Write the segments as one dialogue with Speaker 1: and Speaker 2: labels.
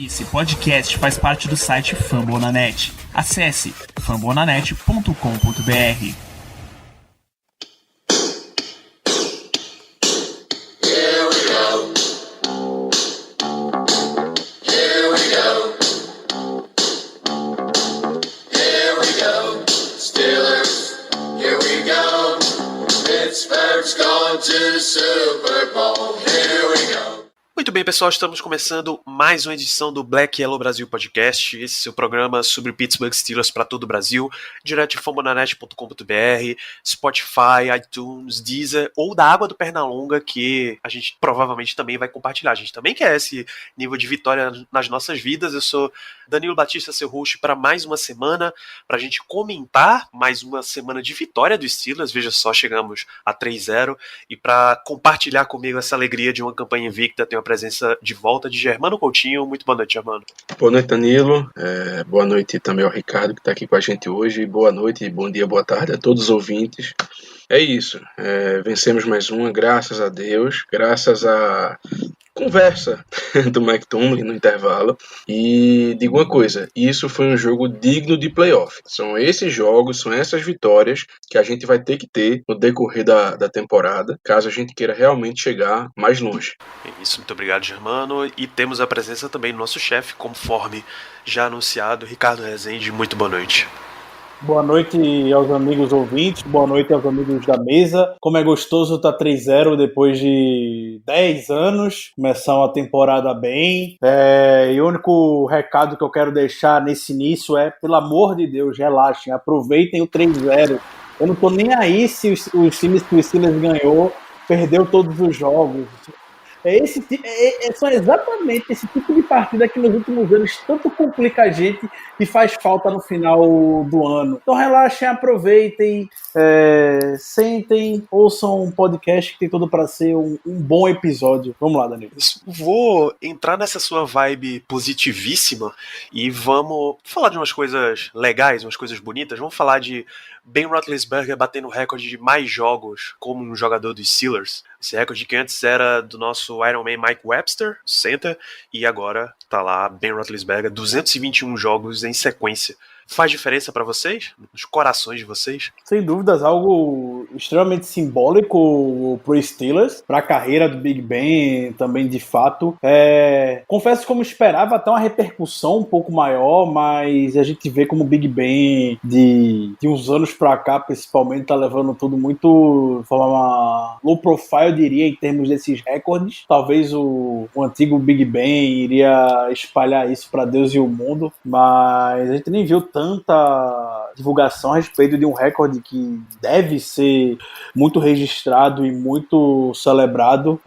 Speaker 1: Esse podcast faz parte do site Fambonanet. Acesse fambonanet.com.br.
Speaker 2: Muito bem, pessoal, estamos começando mais uma edição do Black Yellow Brasil Podcast, esse é o seu programa sobre Pittsburgh Steelers para todo o Brasil, direto de fambonanet.com.br, Spotify, iTunes, Deezer ou da Água do Pernalonga, que a gente provavelmente também vai compartilhar. A gente também quer esse nível de vitória nas nossas vidas. Eu sou Danilo Batista, seu host, para mais uma semana, para a gente comentar mais uma semana de vitória dos Steelers. Veja só, chegamos a 3-0, e para compartilhar comigo essa alegria de uma campanha invicta, tenho a presença de volta de Germano Coutinho. Muito boa noite, Germano.
Speaker 3: Boa noite, Danilo. Boa noite também ao Ricardo, que está aqui com a gente hoje. Boa noite, bom dia, boa tarde a todos os ouvintes. É isso, vencemos mais uma, graças a Deus, graças à conversa do Mike Tomlin no intervalo. E digo uma coisa, isso foi um jogo digno de playoff. São esses jogos, são essas vitórias que a gente vai ter que ter no decorrer da temporada, caso a gente queira realmente chegar mais longe.
Speaker 2: É isso, muito obrigado, Germano. E temos a presença também do nosso chefe, conforme já anunciado, Ricardo Rezende. Muito boa noite.
Speaker 4: Boa noite aos amigos ouvintes, boa noite aos amigos da mesa. Como é gostoso estar 3-0 depois de 10 anos, começar uma temporada bem. E o único recado que eu quero deixar nesse início é, pelo amor de Deus, relaxem, aproveitem o 3-0. Eu não tô nem aí se os times que o Steelers ganhou, perdeu todos os jogos. São exatamente esse tipo de partida que nos últimos anos tanto complica a gente e faz falta no final do ano. Então relaxem, aproveitem, sentem, ouçam um podcast que tem tudo para ser um bom episódio. Vamos lá, Danilo.
Speaker 2: Vou entrar nessa sua vibe positivíssima e vamos falar de umas coisas legais, umas coisas bonitas. Vamos falar de Ben Roethlisberger batendo o recorde de mais jogos como um jogador dos Steelers. Esse recorde que antes era do nosso Iron Man Mike Webster, center, e agora tá lá Ben Roethlisberger, 221 jogos em sequência. Faz diferença para vocês? Nos corações de vocês?
Speaker 4: Sem dúvidas, algo extremamente simbólico pro Steelers, para a carreira do Big Ben também, de fato. Confesso que, como esperava, até uma repercussão um pouco maior, mas a gente vê como o Big Ben de uns anos para cá, principalmente, tá levando tudo muito de forma low profile, eu diria, em termos desses recordes. Talvez o antigo Big Ben iria espalhar isso para Deus e o mundo, mas a gente nem viu tanta divulgação a respeito de um recorde que deve ser muito registrado e muito celebrado,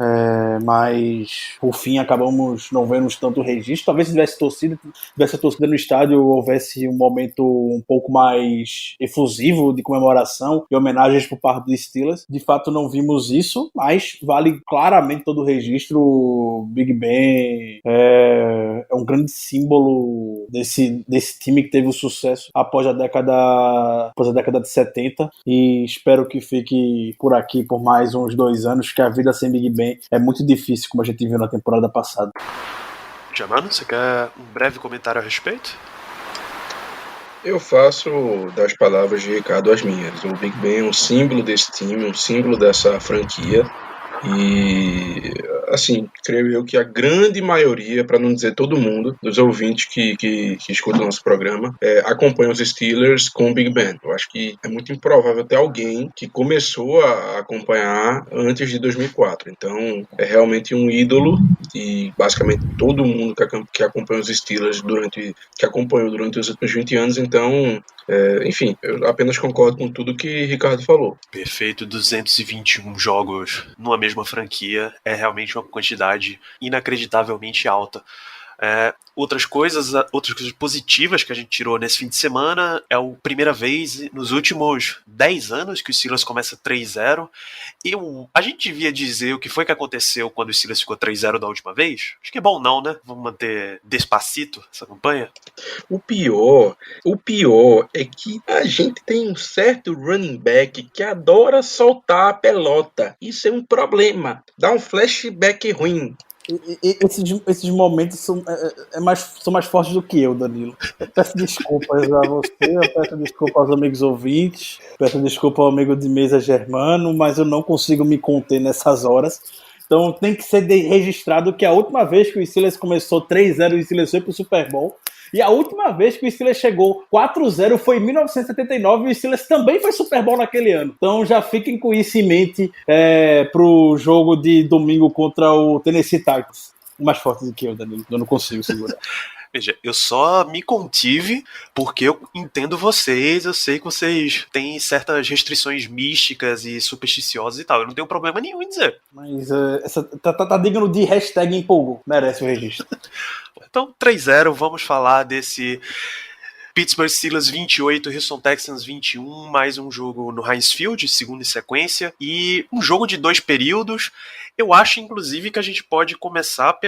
Speaker 4: mas por fim acabamos não vendo tanto registro. Talvez se tivesse torcida no estádio, houvesse um momento um pouco mais efusivo de comemoração e homenagens por parte dos Steelers. De fato não vimos isso, mas vale claramente todo o registro. O Big Ben é um grande símbolo desse time que teve o sucesso após a década de 70, e espero que fique por aqui por mais uns 2 anos, que a vida sem Big Ben é muito difícil, como a gente viu na temporada passada.
Speaker 2: Germano, você quer um breve comentário a respeito?
Speaker 3: Eu faço das palavras de Ricardo as minhas. O Big Ben é um símbolo desse time, um símbolo dessa franquia. E, assim, creio eu que a grande maioria, para não dizer todo mundo, dos ouvintes que escutam o nosso programa, acompanha os Steelers com o Big Ben. Eu acho que é muito improvável ter alguém que começou a acompanhar antes de 2004. Então, é realmente um ídolo, e basicamente todo mundo que acompanha os Steelers que acompanhou durante os últimos 20 anos. Então, enfim, eu apenas concordo com tudo que Ricardo falou.
Speaker 2: Perfeito, 221 jogos numa mesma franquia é realmente uma quantidade inacreditavelmente alta. Outras coisas positivas que a gente tirou nesse fim de semana é a primeira vez nos últimos 10 anos que o Steelers começa 3-0. A gente devia dizer o que foi que aconteceu quando o Steelers ficou 3-0 da última vez? Acho que é bom não, né? Vamos manter despacito essa campanha.
Speaker 3: O pior é que a gente tem um certo running back que adora soltar a pelota. Isso é um problema. Dá um flashback ruim.
Speaker 4: Esses momentos são mais fortes do que eu, Danilo. Eu peço desculpas a você, eu peço desculpas aos amigos ouvintes, peço desculpa ao amigo de mesa Germano, mas eu não consigo me conter nessas horas. Então tem que ser registrado que a última vez que o Steelers começou 3-0, o Steelers foi pro Super Bowl. E a última vez que o Steelers chegou 4-0 foi em 1979 e o Steelers também foi Super Bowl naquele ano. Então já fiquem com isso em mente pro jogo de domingo contra o Tennessee Titans. Mais forte do que eu, Danilo. Eu não consigo segurar.
Speaker 2: Veja, eu só me contive porque eu entendo vocês, eu sei que vocês têm certas restrições místicas e supersticiosas e tal. Eu não tenho problema nenhum em dizer.
Speaker 4: Mas essa tá digno de hashtag empolgou. Merece o registro.
Speaker 2: Então, 3-0, vamos falar desse Pittsburgh Steelers 28, Houston Texans 21, mais um jogo no Heinz Field, segundo em sequência, e um jogo de 2 períodos. Eu acho, inclusive, que a gente pode começar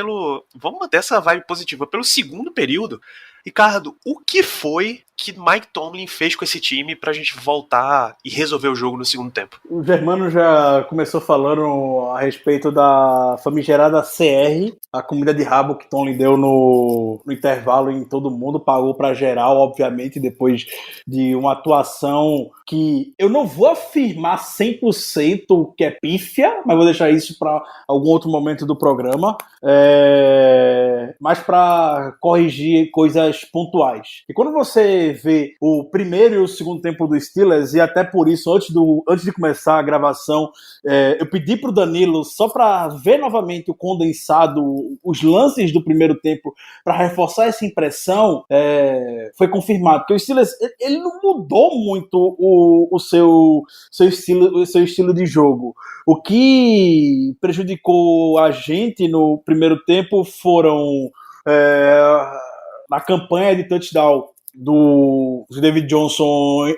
Speaker 2: vamos manter essa vibe positiva, pelo segundo período. Ricardo, o que foi que Mike Tomlin fez com esse time pra gente voltar e resolver o jogo no segundo tempo?
Speaker 4: O Germano já começou falando a respeito da famigerada CR, a comida de rabo que Tomlin deu no intervalo em todo mundo, pagou pra geral, obviamente, depois de uma atuação que eu não vou afirmar 100% que é pífia, mas vou deixar isso para algum outro momento do programa, mas para corrigir coisas pontuais. E quando você vê o primeiro e o segundo tempo do Steelers, e até por isso, antes de começar a gravação, eu pedi pro Danilo, só para ver novamente o condensado, os lances do primeiro tempo, para reforçar essa impressão, foi confirmado que o Steelers ele não mudou muito o seu estilo de jogo. O que prejudicou a gente no primeiro tempo foram na campanha de touchdown do David Johnson,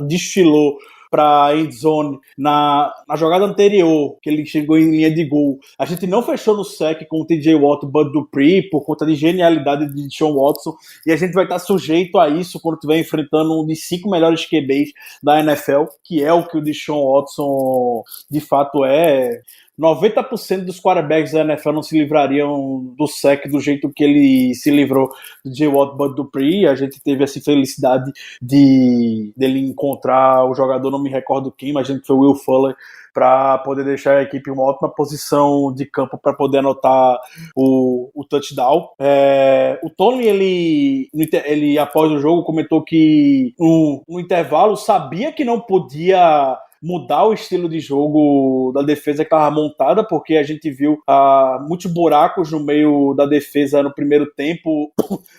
Speaker 4: desfilou para a endzone na jogada anterior, que ele chegou em linha de gol. A gente não fechou no sec com o TJ Watt, Bud Dupree, por conta de genialidade de Deshaun Watson, e a gente vai estar sujeito a isso quando estiver enfrentando um dos 5 melhores QBs da NFL, que é o que o Deshaun Watson de fato é. 90% dos quarterbacks da NFL não se livrariam do sec do jeito que ele se livrou do J. Watt, Bud Dupree. A gente teve essa felicidade dele encontrar o jogador, não me recordo quem, mas a gente foi o Will Fuller, para poder deixar a equipe em uma ótima posição de campo para poder anotar o touchdown. O Tony, ele após o jogo comentou que no intervalo sabia que não podia mudar o estilo de jogo da defesa que estava montada, porque a gente viu muitos buracos no meio da defesa no primeiro tempo,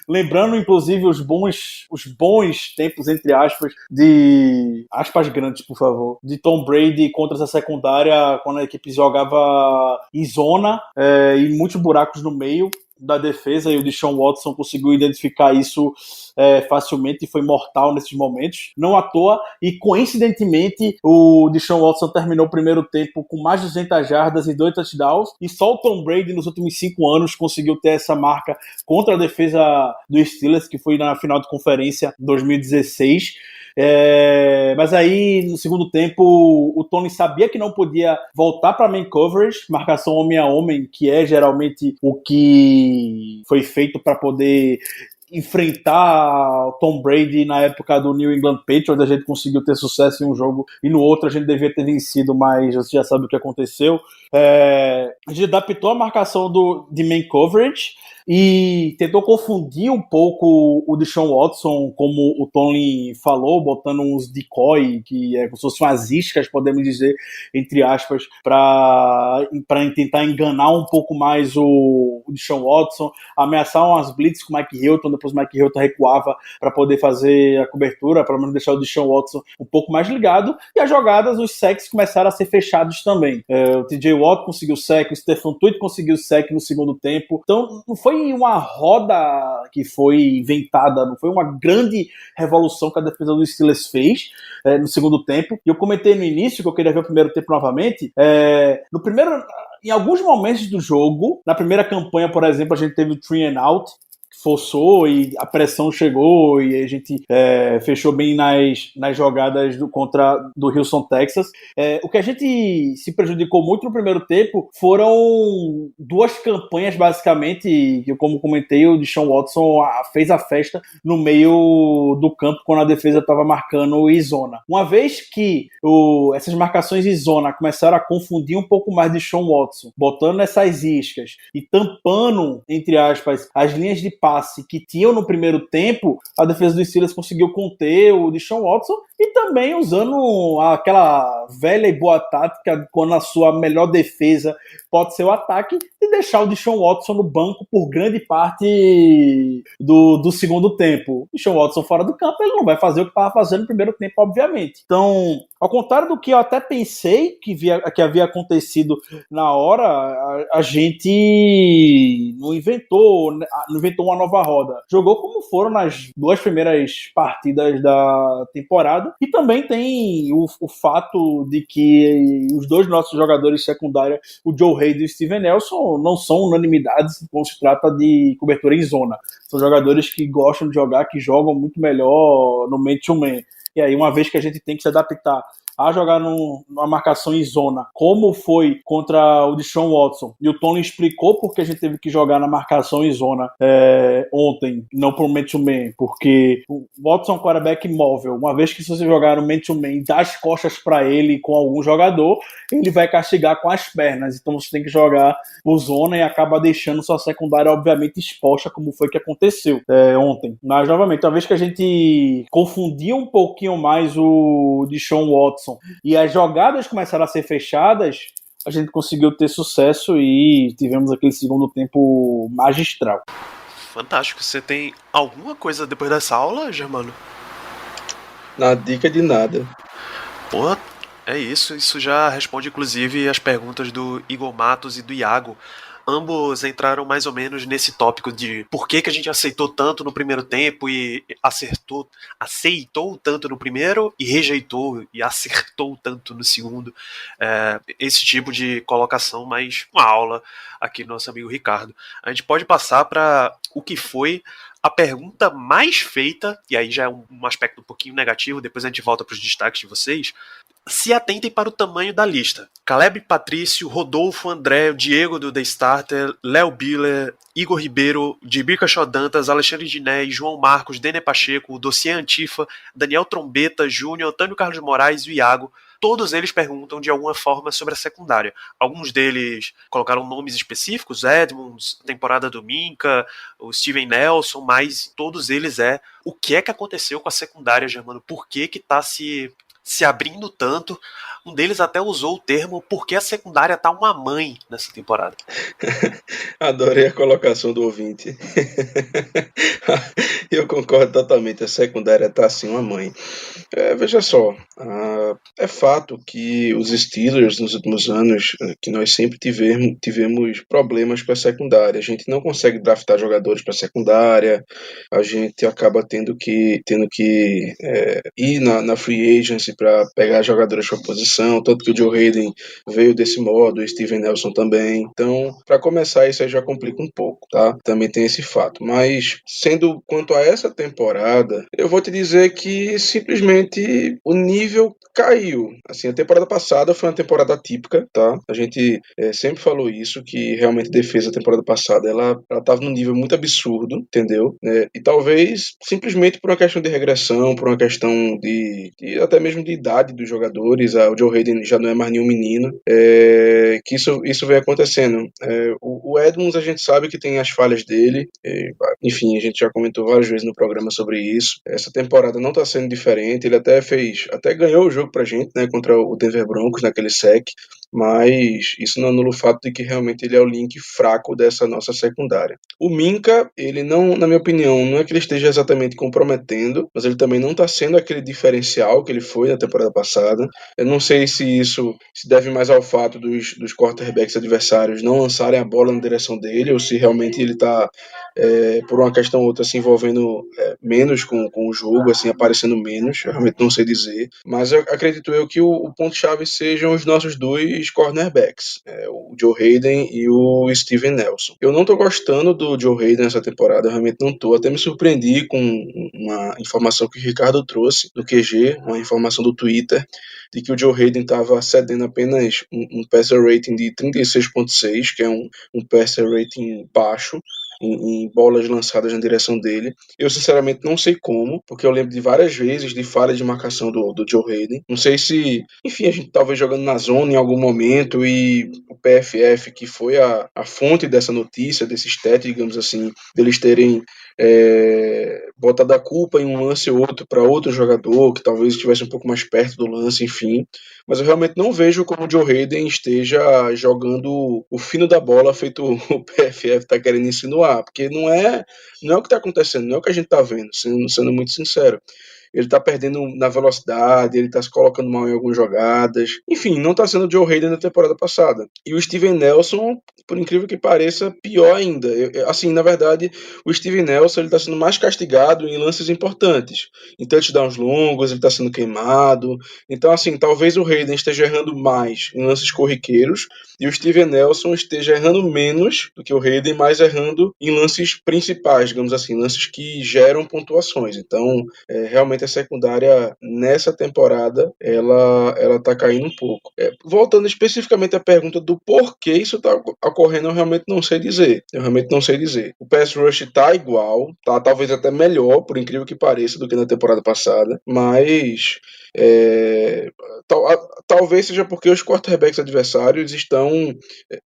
Speaker 4: lembrando inclusive os bons tempos, entre aspas, de aspas grandes, por favor, de Tom Brady contra essa secundária, quando a equipe jogava em zona e muitos buracos no meio da defesa, e o Deshaun Watson conseguiu identificar isso facilmente e foi mortal nesses momentos, não à toa, e coincidentemente o Deshaun Watson terminou o primeiro tempo com mais de 200 jardas e 2 touchdowns, e só o Tom Brady nos últimos 5 anos conseguiu ter essa marca contra a defesa do Steelers, que foi na final de conferência 2016. Mas aí no segundo tempo o Tony sabia que não podia voltar para main coverage, marcação homem a homem, que é geralmente o que foi feito para poder enfrentar o Tom Brady na época do New England Patriots. A gente conseguiu ter sucesso em um jogo e no outro a gente devia ter vencido, mas você já sabe o que aconteceu. A gente adaptou a marcação de main coverage e tentou confundir um pouco o Deshaun Watson, como o Tony falou, botando uns decoy, que é como se fossem umas iscas, podemos dizer, entre aspas, para tentar enganar um pouco mais o Deshaun Watson, ameaçar umas blitz com o Mike Hilton, depois o Mike Hilton recuava para poder fazer a cobertura, para menos deixar o Deshaun Watson um pouco mais ligado, e as jogadas, os sacks começaram a ser fechados também. O TJ Watt conseguiu sack, o Stephen Tuitt conseguiu sack no segundo tempo, então não foi uma roda que foi inventada, não foi uma grande revolução que a defesa do Steelers fez no segundo tempo. E eu comentei no início que eu queria ver o primeiro tempo novamente. Em alguns momentos do jogo, na primeira campanha, por exemplo, a gente teve o 3 and out, que forçou e a pressão chegou e a gente fechou bem nas jogadas contra do Houston, Texas. O que a gente se prejudicou muito no primeiro tempo foram duas campanhas, basicamente, que, como comentei, o Deshaun Watson fez a festa no meio do campo quando a defesa estava marcando em zona. Uma vez que essas marcações em zona começaram a confundir um pouco mais Deshaun Watson, botando essas iscas e tampando, entre aspas, as linhas de passe que tinham no primeiro tempo, a defesa dos Steelers conseguiu conter o Deshaun Watson e também usando aquela velha e boa tática quando a sua melhor defesa pode ser o ataque e deixar o Deshaun Watson no banco por grande parte do segundo tempo. O Deshaun Watson fora do campo, ele não vai fazer o que estava fazendo no primeiro tempo, obviamente. Então, ao contrário do que eu até pensei que havia acontecido na hora, a gente não inventou uma nova roda. Jogou como foram nas duas primeiras partidas da temporada. E também tem o fato de que os dois nossos jogadores secundários, o Joe Haden e o Steven Nelson, não são unanimidades quando se trata de cobertura em zona. São jogadores que gostam de jogar, que jogam muito melhor no man-to-man. E aí, uma vez que a gente tem que se adaptar a jogar numa marcação em zona, como foi contra o Deshaun Watson, e o Tony explicou porque a gente teve que jogar na marcação em zona ontem, não por man-to-man, porque o Watson é um quarterback móvel. Uma vez que se você jogar no man-to-man e dar as costas para ele com algum jogador, ele vai castigar com as pernas. Então você tem que jogar por zona e acaba deixando sua secundária, obviamente, exposta, como foi que aconteceu ontem. Mas, novamente, uma vez que a gente confundia um pouquinho mais o Deshaun Watson e as jogadas começaram a ser fechadas, a gente conseguiu ter sucesso e tivemos aquele segundo tempo magistral.
Speaker 2: Fantástico. Você tem alguma coisa depois dessa aula, Germano?
Speaker 3: Na dica de nada.
Speaker 2: Pô, é isso. Isso já responde, inclusive, as perguntas do Igor Matos e do Iago. Ambos entraram mais ou menos nesse tópico de por que a gente aceitou tanto no primeiro tempo e aceitou tanto no primeiro e rejeitou e acertou tanto no segundo. Esse tipo de colocação, mais uma aula aqui do nosso amigo Ricardo. A gente pode passar para o que foi a pergunta mais feita, e aí já é um aspecto um pouquinho negativo, depois a gente volta para os destaques de vocês. Se atentem para o tamanho da lista. Caleb Patrício, Rodolfo André, Diego do The Starter, Léo Biller, Igor Ribeiro, Dibir Dantas, Alexandre Diné, João Marcos, Dene Pacheco, Dossiê Antifa, Daniel Trombeta, Júnior, Antônio Carlos Moraes e o Iago. Todos eles perguntam de alguma forma sobre a secundária. Alguns deles colocaram nomes específicos, Edmonds, temporada do Minka, o Steven Nelson, mas todos eles o que é que aconteceu com a secundária, Germano? Por que tá se abrindo tanto? Um deles até usou o termo por que a secundária tá uma mãe nessa temporada.
Speaker 3: Adorei a colocação do ouvinte. Eu concordo totalmente, a secundária tá assim uma mãe. Veja só, é fato que os Steelers nos últimos anos, que nós sempre tivemos problemas com a secundária. A gente não consegue draftar jogadores para a secundária, a gente acaba tendo que ir na free agency para pegar jogadores para posição, tanto que o Joe Haden veio desse modo, o Steven Nelson também. Então, para começar, isso aí já complica um pouco, tá? Também tem esse fato. Mas, sendo quanto a essa temporada, eu vou te dizer que simplesmente o nível caiu. Assim, a temporada passada foi uma temporada atípica, tá? A gente sempre falou isso, que realmente a defesa da temporada passada, ela tava num nível muito absurdo, entendeu? E talvez simplesmente por uma questão de regressão, por uma questão de até mesmo de idade dos jogadores, o Joe Haden já não é mais nenhum menino, que isso vem acontecendo. O Edmonds, a gente sabe que tem as falhas dele, enfim, a gente já comentou várias vezes no programa sobre isso. Essa temporada não tá sendo diferente, ele até ganhou o jogo pra gente, né, contra o Denver Broncos naquele sec, mas isso não anula o fato de que realmente ele é o link fraco dessa nossa secundária. O Minka, ele não, na minha opinião, não é que ele esteja exatamente comprometendo, mas ele também não está sendo aquele diferencial que ele foi na temporada passada. Eu não sei se isso se deve mais ao fato dos quarterbacks adversários não lançarem a bola na direção dele, ou se realmente ele está, por uma questão ou outra, se envolvendo menos com o jogo, assim, aparecendo menos. Eu realmente não sei dizer, mas acredito eu que o ponto-chave sejam os nossos dois dois cornerbacks, o Joe Hayden e o Steven Nelson. Eu não tô gostando do Joe Hayden essa temporada, eu realmente não tô. Até me surpreendi com uma informação que o Ricardo trouxe do QG, uma informação do Twitter, de que o Joe Hayden estava cedendo apenas um passer rating de 36.6, que é um passer rating baixo, em bolas lançadas na direção dele. Eu sinceramente não sei como, porque eu lembro de várias vezes de falha de marcação do Joe Hayden. Não sei se, enfim, a gente talvez jogando na zona em algum momento e o PFF, que foi a fonte dessa notícia, desse stat, digamos assim, deles terem botado a culpa em um lance ou outro para outro jogador, que talvez estivesse um pouco mais perto do lance, enfim. Mas eu realmente não vejo como o Joe Hayden esteja jogando o fino da bola feito o PFF está querendo insinuar, porque não é o que está acontecendo, não é o que a gente está vendo, sendo muito sincero. Ele tá perdendo na velocidade, ele tá se colocando mal em algumas jogadas. Enfim, não tá sendo o Joe Hayden da temporada passada. E o Steven Nelson, por incrível que pareça, pior ainda. Assim, na verdade, o Steven Nelson ele tá sendo mais castigado em lances importantes. Em touchdowns longos, ele tá sendo queimado. Então, assim, talvez o Hayden esteja errando mais em lances corriqueiros e o Steven Nelson esteja errando menos do que o Hayden, mas errando em lances principais, digamos assim, lances que geram pontuações. Então, realmente a secundária nessa temporada ela tá caindo um pouco. Voltando especificamente à pergunta do porquê isso tá ocorrendo, eu realmente não sei dizer. O pass rush tá igual, tá talvez até melhor, por incrível que pareça, do que na temporada passada, mas talvez seja porque os quarterbacks adversários estão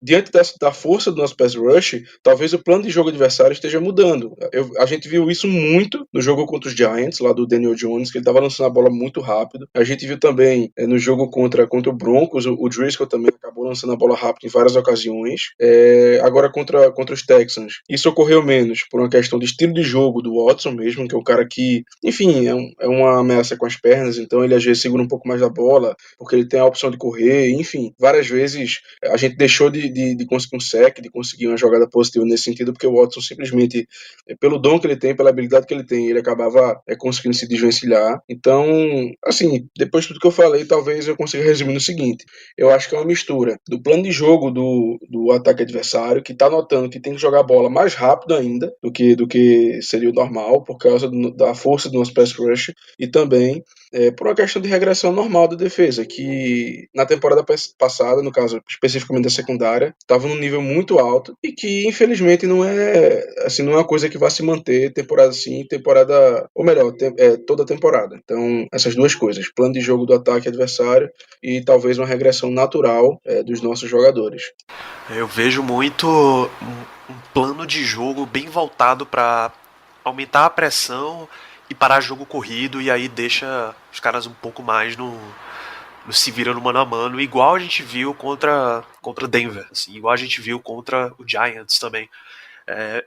Speaker 3: diante da força do nosso pass rush, talvez o plano de jogo adversário esteja mudando. A gente viu isso muito no jogo contra os Giants, lá do Daniel Jones, que ele estava lançando a bola muito rápido. A gente viu também no jogo contra o Broncos, o Driscoll também acabou lançando a bola rápido em várias ocasiões. Agora contra os Texans, isso ocorreu menos por uma questão de estilo de jogo do Watson mesmo, que é um cara que, enfim, é uma ameaça com as pernas, então ele às vezes segura um pouco mais da bola, porque ele tem a opção de correr, enfim. Várias vezes a gente deixou de conseguir um sec, de conseguir uma jogada positiva nesse sentido, porque o Watson simplesmente, pelo dom que ele tem, pela habilidade que ele tem, ele acabava conseguindo se desvencilhar. Então, assim, depois de tudo que eu falei, talvez eu consiga resumir no seguinte: eu acho que é uma mistura do plano de jogo do ataque adversário, que tá notando que tem que jogar a bola mais rápido ainda do que seria o normal, por causa da força do nosso pass rush, e também por uma questão de regressão normal da defesa, que na temporada passada, no caso especificamente da secundária, estava num nível muito alto e que infelizmente não é uma coisa que vai se manter temporada sim, temporada, ou melhor, toda a temporada. Então, essas duas coisas, plano de jogo do ataque adversário e talvez uma regressão natural dos nossos jogadores.
Speaker 2: Eu vejo muito um plano de jogo bem voltado para aumentar a pressão e parar jogo corrido, e aí deixa os caras um pouco mais no se virando mano a mano, igual a gente viu contra Denver, assim, igual a gente viu contra o Giants também.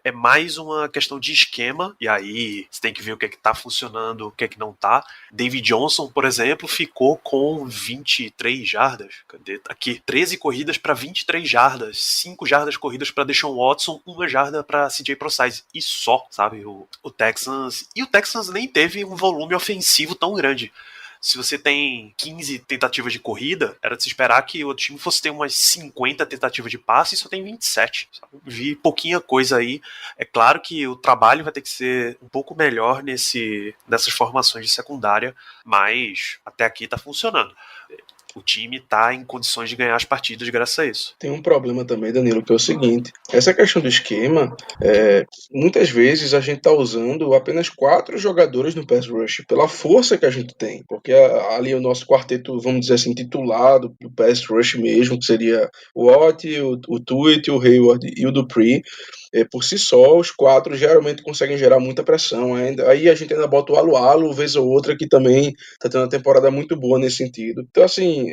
Speaker 2: É mais uma questão de esquema, e aí você tem que ver o que é que tá funcionando, o que é que não tá. David Johnson, por exemplo, ficou com 23 jardas. Cadê? Aqui, 13 corridas para 23 jardas, 5 jardas corridas para Deshaun Watson, 1 jarda para CJ Prosise, e só, sabe? O Texans nem teve um volume ofensivo tão grande. Se você tem 15 tentativas de corrida, era de se esperar que o time fosse ter umas 50 tentativas de passe e só tem 27. Sabe? Vi pouquinha coisa aí. É claro que o trabalho vai ter que ser um pouco melhor nessas formações de secundária, mas até aqui tá funcionando. O time tá em condições de ganhar as partidas graças a isso.
Speaker 3: Tem um problema também, Danilo, que é o seguinte: essa questão do esquema, muitas vezes a gente tá usando apenas 4 jogadores no pass rush pela força que a gente tem, porque ali o nosso quarteto, vamos dizer assim, titulado do pass rush mesmo, que seria o Watt, o Tuitt, o Hayward e o Dupree. Por si só, os 4 geralmente conseguem gerar muita pressão. Aí a gente ainda bota o Alualo, vez ou outra, que também tá tendo uma temporada muito boa nesse sentido. Então, assim,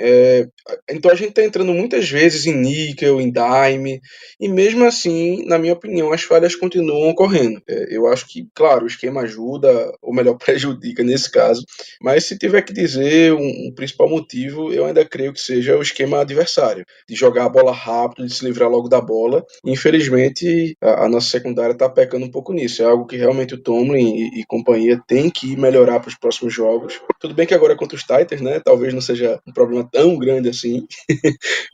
Speaker 3: então a gente tá entrando muitas vezes em níquel, em dime, e mesmo assim, na minha opinião, as falhas continuam ocorrendo. Eu acho que, claro, o esquema ajuda, ou melhor, prejudica nesse caso, mas se tiver que dizer um principal motivo, eu ainda creio que seja o esquema adversário, de jogar a bola rápido, de se livrar logo da bola. Infelizmente, a nossa secundária está pecando um pouco nisso. É algo que realmente o Tomlin e companhia tem que melhorar para os próximos jogos. Tudo bem que agora é contra os Titans, né? Talvez não seja um problema tão grande assim,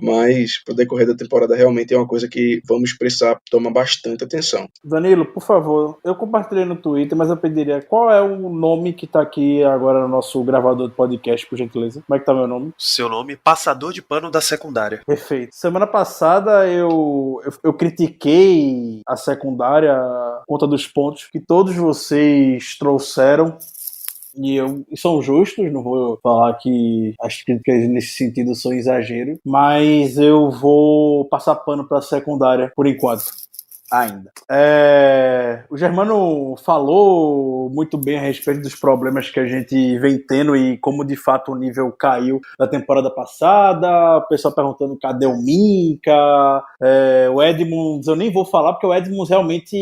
Speaker 3: mas para o decorrer da temporada realmente é uma coisa que vamos precisar tomar bastante atenção.
Speaker 4: Danilo, por favor, eu compartilhei no Twitter, mas eu pediria qual é o nome que tá aqui agora no nosso gravador de podcast, por gentileza? Como é que tá meu nome?
Speaker 2: Seu nome, passador de pano da secundária.
Speaker 4: Perfeito. Semana passada eu critiquei a secundária por conta dos pontos que todos vocês trouxeram. E são justos, não vou falar que as críticas nesse sentido são exagero, mas eu vou passar pano para a secundária por enquanto. Ainda. O Germano falou muito bem a respeito dos problemas que a gente vem tendo e como de fato o nível caiu da temporada passada. O pessoal perguntando cadê o Minka, o Edmunds. Eu nem vou falar porque o Edmunds realmente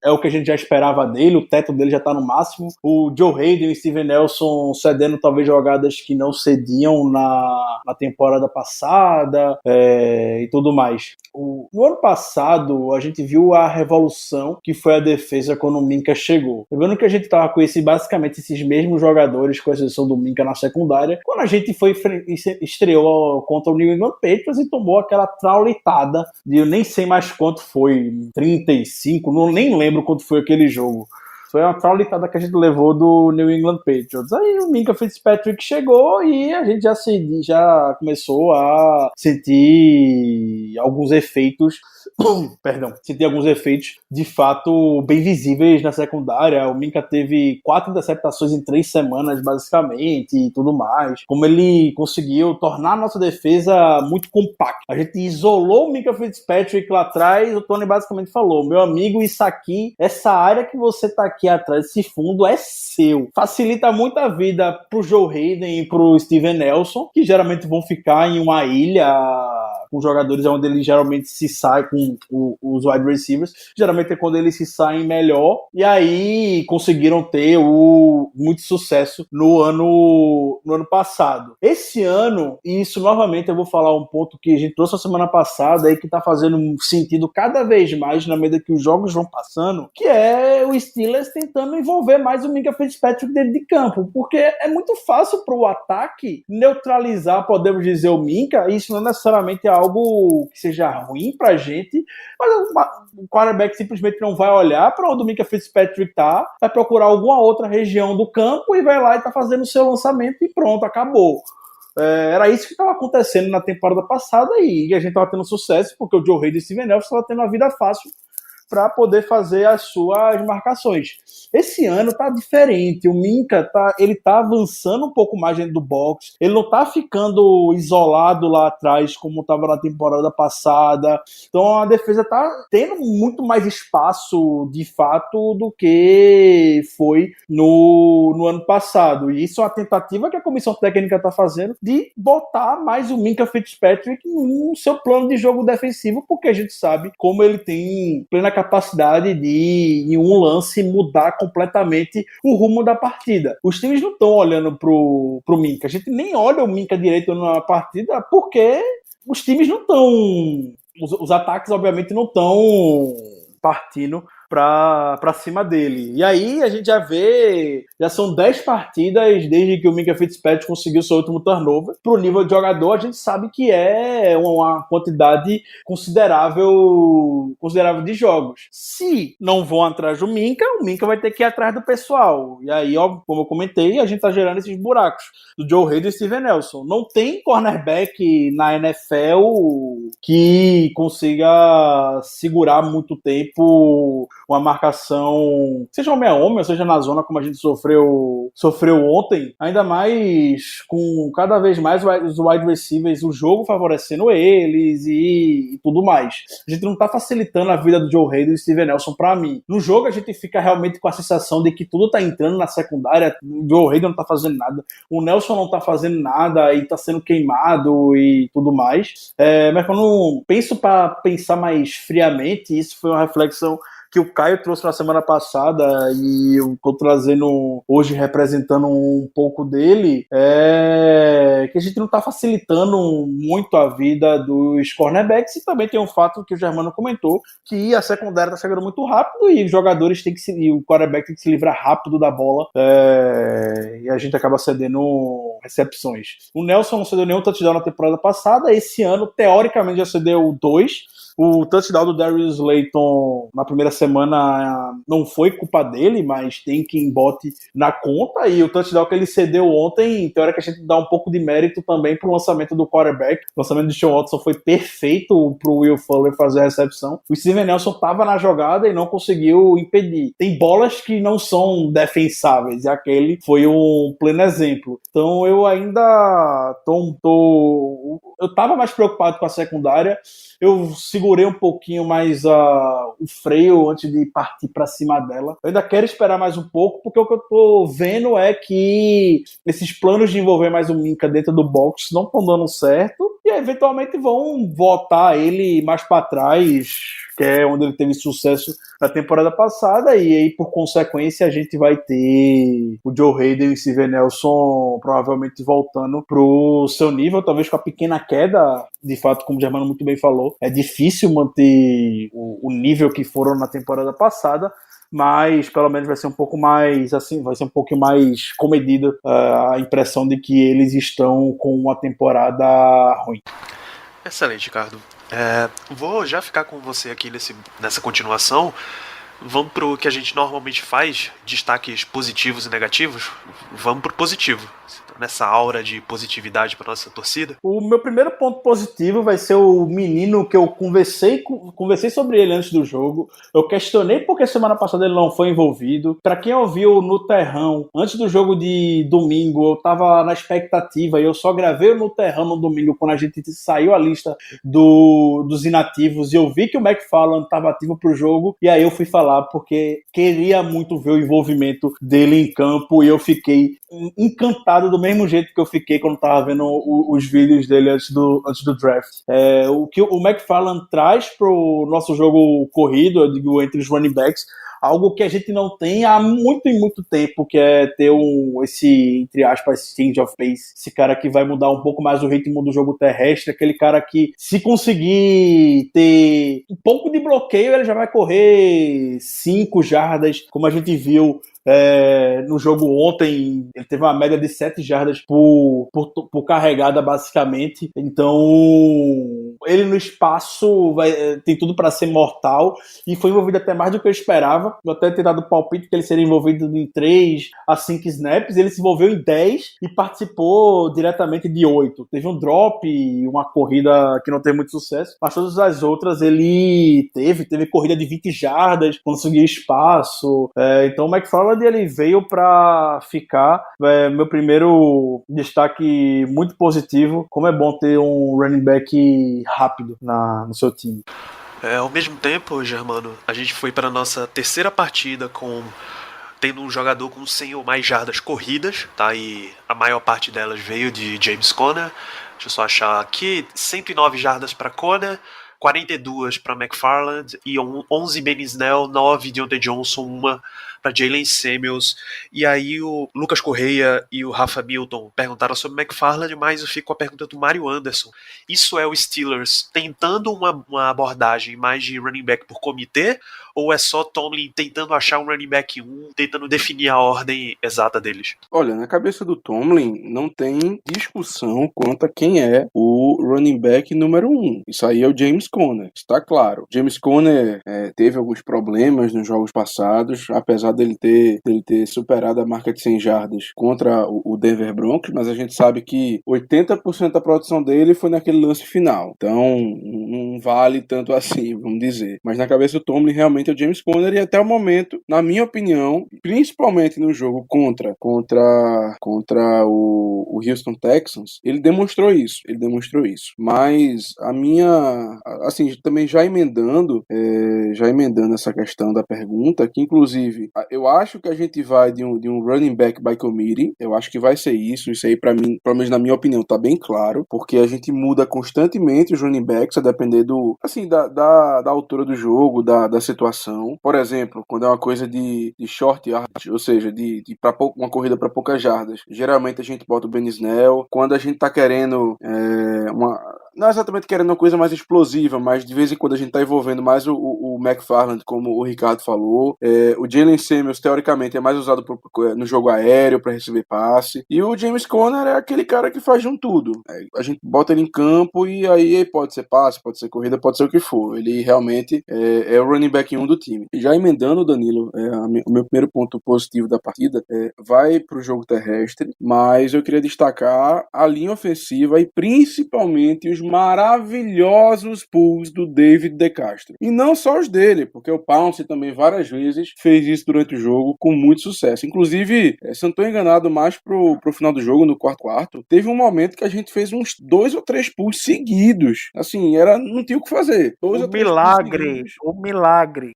Speaker 4: é o que a gente já esperava dele, o teto dele já tá no máximo. O Joe Hayden e o Steven Nelson cedendo talvez jogadas que não cediam na temporada passada e tudo mais. No ano passado a gente viu a revolução que foi a defesa quando o Minka chegou. Lembrando que a gente tava com basicamente esses mesmos jogadores, com exceção do Minka na secundária, quando a gente estreou contra o New England Patriots e tomou aquela traulitada de eu nem sei mais quanto foi, 35, nem lembro quanto foi aquele jogo. Foi uma traulitada que a gente levou do New England Patriots. Aí o Minka Fitzpatrick chegou e a gente já começou a sentir alguns efeitos de fato bem visíveis na secundária. O Minka teve 4 interceptações em 3 semanas, basicamente, e tudo mais. Como ele conseguiu tornar a nossa defesa muito compacta. A gente isolou o Minka Fitzpatrick lá atrás. O Tony basicamente falou: meu amigo, isso aqui, essa área que você tá aqui atrás, esse fundo é seu. Facilita muito a vida pro Joe Hayden e pro Steven Nelson, que geralmente vão ficar em uma ilha com jogadores onde ele geralmente se sai com os wide receivers. Geralmente é quando eles se saem melhor. E aí conseguiram ter muito sucesso no ano passado. Esse ano, e isso novamente eu vou falar um ponto que a gente trouxe a semana passada e que tá fazendo sentido cada vez mais na medida que os jogos vão passando, que é o Steelers tentando envolver mais o Minka Fitzpatrick dentro de campo, porque é muito fácil para o ataque neutralizar, podemos dizer, o Minka. Isso não necessariamente é algo que seja ruim pra gente, mas o quarterback simplesmente não vai olhar para onde o Minka Fitzpatrick tá, vai procurar alguma outra região do campo e vai lá e tá fazendo o seu lançamento e pronto, acabou. Era isso que estava acontecendo na temporada passada e a gente estava tendo sucesso porque o Joe Hayden e o Steven Nelson estavam tendo uma vida fácil para poder fazer as suas marcações. Esse ano tá diferente, o Minka ele tá avançando um pouco mais dentro do box, ele não tá ficando isolado lá atrás como estava na temporada passada, então a defesa tá tendo muito mais espaço de fato do que foi no ano passado, e isso é uma tentativa que a comissão técnica tá fazendo de botar mais o Minka Fitzpatrick no seu plano de jogo defensivo, porque a gente sabe como ele tem plena capacidade de, em um lance, mudar completamente o rumo da partida. Os times não estão olhando pro Minka. A gente nem olha o Minka direito na partida porque os times não estão... Os ataques, obviamente, não estão partindo pra cima dele. E aí a gente já são 10 partidas desde que o Minka Fitzpatrick conseguiu seu último turnover. Pro nível de jogador, a gente sabe que é uma quantidade considerável de jogos. Se não vão atrás do Minka, o Minka vai ter que ir atrás do pessoal. E aí, ó, como eu comentei, a gente tá gerando esses buracos do Joe Hayden e Steven Nelson. Não tem cornerback na NFL que consiga segurar muito tempo uma marcação, seja homem a homem, ou seja na zona, como a gente sofreu ontem, ainda mais com cada vez mais os wide receivers, o jogo favorecendo eles e tudo mais. A gente não tá facilitando a vida do Joe Hayden e do Steven Nelson pra mim. No jogo a gente fica realmente com a sensação de que tudo tá entrando na secundária, o Joe Hayden não tá fazendo nada, o Nelson não tá fazendo nada e tá sendo queimado e tudo mais. Mas quando penso para pensar mais friamente, isso foi uma reflexão que o Caio trouxe na semana passada e eu tô trazendo hoje, representando um pouco dele, é que a gente não tá facilitando muito a vida dos cornerbacks, e também tem um fato que o Germano comentou, que a secundária tá chegando muito rápido e os jogadores têm que e o quarterback tem que se livrar rápido da bola, e a gente acaba cedendo recepções. O Nelson não cedeu nenhum touchdown na temporada passada, esse ano teoricamente já cedeu 2. O touchdown do Darius Slayton na primeira semana não foi culpa dele, mas tem quem bote na conta, e o touchdown que ele cedeu ontem, teoricamente a gente dá um pouco de mérito também pro lançamento do quarterback. O lançamento de Sean Watson foi perfeito pro Will Fuller fazer a recepção. O Steven Nelson tava na jogada e não conseguiu impedir. Tem bolas que não são defensáveis, e aquele foi um pleno exemplo. Então eu ainda eu tava mais preocupado com a secundária. Eu segurei um pouquinho mais o freio antes de partir para cima dela. Eu ainda quero esperar mais um pouco, porque o que eu tô vendo é que esses planos de envolver mais o Minkah dentro do box não estão dando certo, e eventualmente vão voltar ele mais para trás, que é onde ele teve sucesso na temporada passada, e aí, por consequência, a gente vai ter o Joe Hayden e o Steven Nelson provavelmente voltando pro seu nível, talvez com a pequena queda, de fato, como o Germano muito bem falou, é difícil manter o nível que foram na temporada passada, mas pelo menos vai ser um pouco mais assim, vai ser um pouco mais comedida a impressão de que eles estão com uma temporada ruim.
Speaker 2: Excelente, Ricardo. Vou já ficar com você aqui nessa continuação. Vamos pro que a gente normalmente faz, destaques positivos e negativos. Vamos pro positivo, nessa aura de positividade para nossa torcida.
Speaker 4: O meu primeiro ponto positivo vai ser o menino que eu conversei sobre ele antes do jogo. Eu questionei porque semana passada ele não foi envolvido. Para quem ouviu no Terrão, antes do jogo de domingo, eu tava na expectativa e eu só gravei no Terrão no domingo quando a gente saiu a lista dos inativos e eu vi que o McFarland estava ativo pro jogo, e aí eu fui falar porque queria muito ver o envolvimento dele em campo, e eu fiquei encantado do mesmo jeito que eu fiquei quando tava vendo os vídeos dele antes do draft. O que o McFarland traz pro nosso jogo corrido, eu digo, entre os running backs, algo que a gente não tem há muito e muito tempo, que é ter esse, entre aspas, change of pace, esse cara que vai mudar um pouco mais o ritmo do jogo terrestre, aquele cara que, se conseguir ter um pouco de bloqueio, ele já vai correr 5 jardas, como a gente viu no jogo ontem. Ele teve uma média de 7 jardas por carregada, basicamente. Então, ele no espaço tem tudo para ser mortal, e foi envolvido até mais do que eu esperava. Eu até tinha dado o palpite que ele seria envolvido em 3 a 5 snaps. Ele se envolveu em 10 e participou diretamente de 8. Teve um drop e uma corrida que não teve muito sucesso, mas todas as outras ele teve corrida de 20 jardas, conseguiu espaço. Então o McFarland, ele veio para ficar. Meu primeiro destaque muito positivo. Como é bom ter um running back rápido no seu time.
Speaker 2: Ao mesmo tempo, Germano, a gente foi para a nossa terceira partida tendo um jogador com 100 ou mais jardas corridas, tá? E a maior parte delas veio de James Conner. Deixa eu só achar aqui: 109 jardas para Conner, 42 para McFarland e 11 Benny Snell, 9 Deontay Johnson, 1 para Jalen Samuels. E aí o Lucas Correia e o Rafa Milton perguntaram sobre McFarland, mas eu fico com a pergunta do Mário Anderson. Isso é o Steelers tentando uma abordagem mais de running back por comitê, ou é só Tomlin tentando achar um running back 1, tentando definir a ordem exata deles?
Speaker 3: Olha, na cabeça do Tomlin não tem discussão quanto a quem é o running back número 1. Isso aí é o James Conner, está claro. James Conner teve alguns problemas nos jogos passados, apesar dele ter superado a marca de 100 jardas contra o Denver Broncos, mas a gente sabe que 80% da produção dele foi naquele lance final. Então, não vale tanto assim, vamos dizer. Mas na cabeça do Tomlin, realmente é o James Conner, e até o momento, na minha opinião, principalmente no jogo contra o Houston Texans, ele demonstrou isso. Mas a minha, assim, também já emendando essa questão da pergunta, que inclusive Eu acho que a gente vai de um running back by committee. Eu acho que vai ser isso. Isso aí, pra mim, pelo menos na minha opinião, tá bem claro. Porque a gente muda constantemente os running backs a depender da altura do jogo, da situação. Por exemplo, quando é uma coisa de short yard, ou seja, uma corrida para poucas jardas. Geralmente a gente bota o Ben Snell. Quando a gente tá querendo não exatamente querendo uma coisa mais explosiva, mas de vez em quando a gente tá envolvendo mais o McFarland, como o Ricardo falou. O Jalen Samuels, teoricamente, é mais usado no jogo aéreo para receber passe. E o James Conner é aquele cara que faz de um tudo. A gente bota ele em campo e aí pode ser passe, pode ser corrida, pode ser o que for. Ele realmente é o running back 1 do time. Já emendando, Danilo, o meu primeiro ponto positivo da partida vai pro jogo terrestre, mas eu queria destacar a linha ofensiva e principalmente os maravilhosos pulls do David De Castro. E não só os dele, porque o Pounce também várias vezes fez isso durante o jogo com muito sucesso. Inclusive, se eu não estou enganado, mais pro final do jogo, no quarto, teve um momento que a gente fez uns 2 ou 3 pulls seguidos. Assim, não tinha o que fazer.
Speaker 5: Um milagre.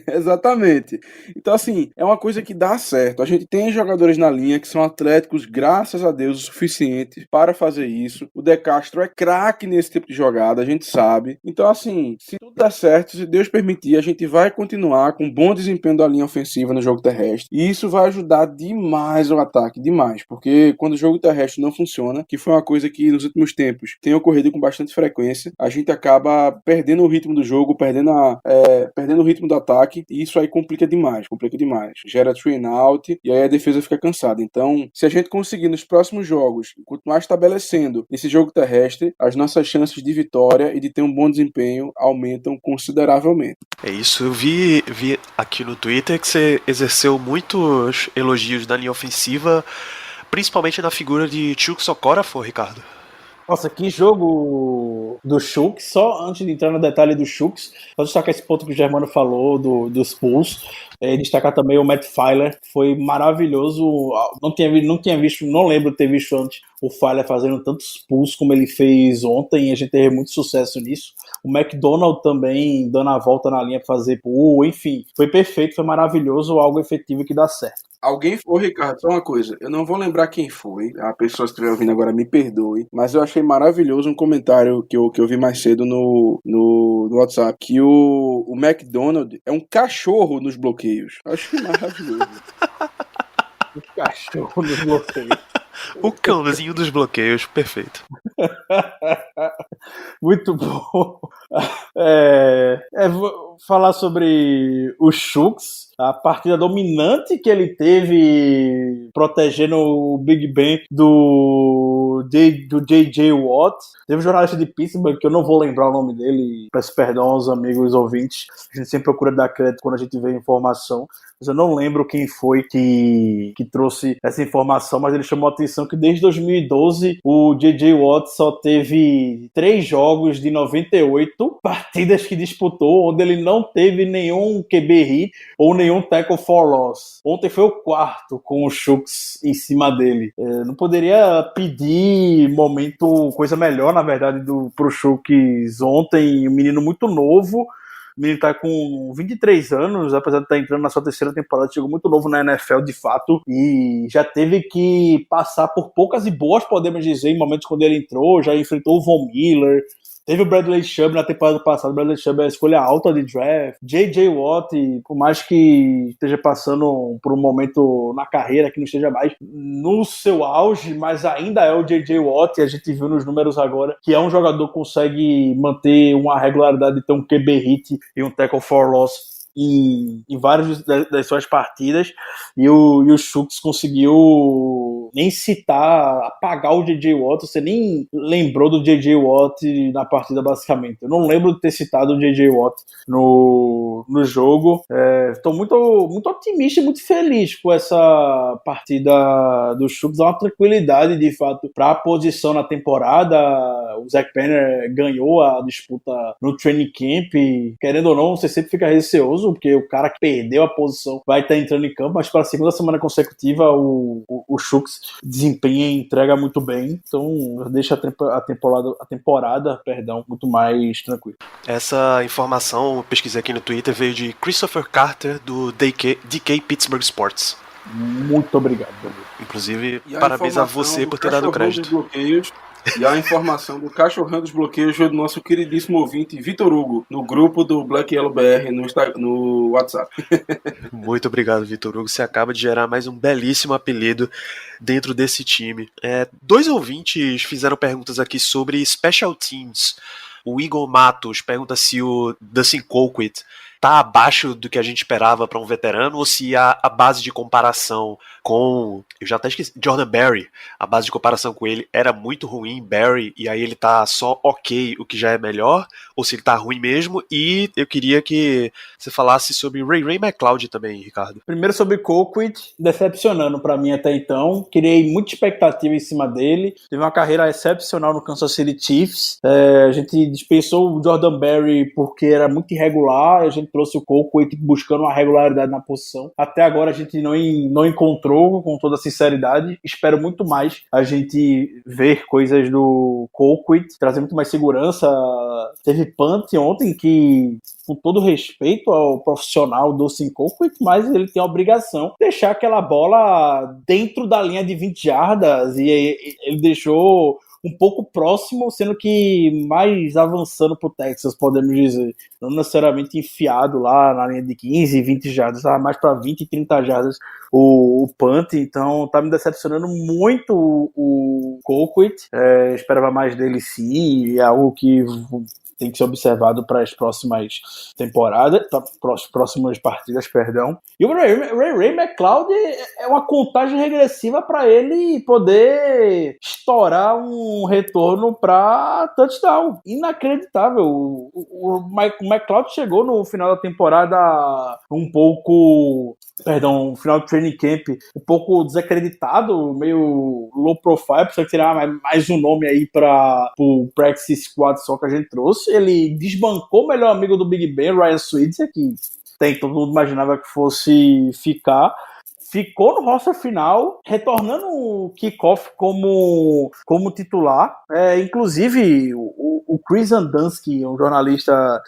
Speaker 3: Exatamente. Então, assim, é uma coisa que dá certo. A gente tem jogadores na linha que são atléticos, graças a Deus, o suficiente para fazer isso. O De Castro é craque nesse tipo de jogada, a gente sabe. Então, assim, se tudo der certo, se Deus permitir, a gente vai continuar com bom desempenho da linha ofensiva no jogo terrestre. E isso vai ajudar demais o ataque, demais. Porque quando o jogo terrestre não funciona, que foi uma coisa que nos últimos tempos tem ocorrido com bastante frequência, a gente acaba perdendo o ritmo do jogo, perdendo o ritmo do ataque, e isso aí complica demais. Gera three and out, e aí a defesa fica cansada. Então, se a gente conseguir nos próximos jogos continuar estabelecendo esse jogo terrestre, as nossas chances de vitória e de ter um bom desempenho aumentam consideravelmente.
Speaker 2: É isso, eu vi aqui no Twitter que você exerceu muitos elogios da linha ofensiva, principalmente na figura de Chuck Okorafor, Ricardo.
Speaker 4: Nossa, que jogo do Chuks. Só antes de entrar no detalhe do Chuks, vou destacar esse ponto que o Germano falou dos pulls. Destacar também o Matt Feiler, foi maravilhoso. Não tinha visto, não lembro de ter visto antes o Feiler fazendo tantos pulls como ele fez ontem, e a gente teve muito sucesso nisso. O McDonald também dando a volta na linha para fazer pull, enfim, foi perfeito, foi maravilhoso, algo efetivo que dá certo.
Speaker 3: Ricardo, só uma coisa, eu não vou lembrar quem foi, a pessoa que estiver ouvindo agora me perdoe, mas eu achei maravilhoso um comentário que eu vi mais cedo no WhatsApp, que o McDonald é um cachorro nos bloqueios. Eu achei maravilhoso.
Speaker 4: O cachorro nos bloqueios.
Speaker 2: O cãozinho dos bloqueios, perfeito.
Speaker 4: Muito bom. Vou falar sobre o Chuks, a partida dominante que ele teve protegendo o Big Ben do J.J. Watt. Teve um jornalista de Pittsburgh, que eu não vou lembrar o nome dele, peço perdão aos amigos ouvintes, a gente sempre procura dar crédito quando a gente vê informação, mas eu não lembro quem foi que trouxe essa informação, mas ele chamou a atenção que desde 2012 o J.J. Watt só teve 3 jogos de 98 partidas que disputou, onde ele não teve nenhum QB hit ou nenhum tackle for loss. Ontem foi o 4º com o Chuks em cima dele. Não poderia pedir coisa melhor, na verdade, pro Chuks ontem. Um menino muito novo. O menino tá com 23 anos, apesar de estar entrando na sua 3ª temporada, chegou muito novo na NFL, de fato, e já teve que passar por poucas e boas, podemos dizer, em momentos quando ele entrou, já enfrentou o Von Miller, teve o Bradley Chubb na temporada passada. O Bradley Chubb é a escolha alta de draft. J.J. Watt, por mais que esteja passando por um momento na carreira que não esteja mais no seu auge, mas ainda é o J.J. Watt, e a gente viu nos números agora que é um jogador que consegue manter uma regularidade de ter um QB hit e um tackle for loss em várias das suas partidas, e o Chuks conseguiu nem citar, apagar o J.J. Watt. Você nem lembrou do J.J. Watt na partida, basicamente. Eu não lembro de ter citado o J.J. Watt no jogo. Estou muito, muito otimista e muito feliz com essa partida do Chuks. Dá uma tranquilidade, de fato, para a posição na temporada. O Zach Banner ganhou a disputa no training camp, e, querendo ou não, você sempre fica receoso, porque o cara que perdeu a posição vai estar entrando em campo, mas para a 2ª semana consecutiva o Chuks desempenha e entrega muito bem, então deixa a temporada muito mais tranquila.
Speaker 2: Essa informação, eu pesquisei aqui no Twitter, veio de Christopher Carter, do DK Pittsburgh Sports.
Speaker 4: Muito obrigado.
Speaker 2: Inclusive, parabéns a você por ter dado crédito.
Speaker 3: E a informação do Cachorrão dos Bloqueios foi do nosso queridíssimo ouvinte Vitor Hugo, no grupo do Black Yellow BR no WhatsApp.
Speaker 2: Muito obrigado, Vitor Hugo. Você acaba de gerar mais um belíssimo apelido dentro desse time. 2 ouvintes fizeram perguntas aqui sobre Special Teams. O Igor Matos pergunta se o Dustin Colquitt está abaixo do que a gente esperava para um veterano ou se a base de comparação com, eu já até esqueci, Jordan Berry, a base de comparação com ele era muito ruim, Berry, e aí ele tá só ok, o que já é melhor, ou se ele tá ruim mesmo. E eu queria que você falasse sobre Ray McLeod também, Ricardo.
Speaker 4: Primeiro sobre Colquitt, decepcionando para mim até então, criei muita expectativa em cima dele, teve uma carreira excepcional no Kansas City Chiefs, a gente dispensou o Jordan Berry porque era muito irregular, a gente trouxe o Colquitt buscando uma regularidade na posição. Até agora a gente não encontrou, com toda sinceridade. Espero muito mais a gente ver coisas do Colquitt, trazer muito mais segurança. Teve punt ontem que, com todo respeito ao profissional do Dustin Colquitt, mas ele tem a obrigação de deixar aquela bola dentro da linha de 20 jardas e ele deixou um pouco próximo, sendo que mais avançando pro Texas, podemos dizer. Não necessariamente enfiado lá na linha de 15, 20 jardas, mais para 20 e 30 jardas o punt. Então tá me decepcionando muito o Colquitt. Esperava mais dele sim, é algo que tem que ser observado para as próximas temporadas, para as próximas partidas, perdão. E o Ray McLeod é uma contagem regressiva para ele poder estourar um retorno para touchdown. Inacreditável. O McLeod chegou no final da temporada no final do training camp, um pouco desacreditado, meio low profile, precisa tirar mais um nome aí para o practice squad só que a gente trouxe. Ele desbancou o melhor amigo do Big Ben, Ryan Switzer, que todo mundo imaginava que fosse ficar. Ficou no roster final, retornando o kickoff como titular. Inclusive, o Chris Andansky, um jornalista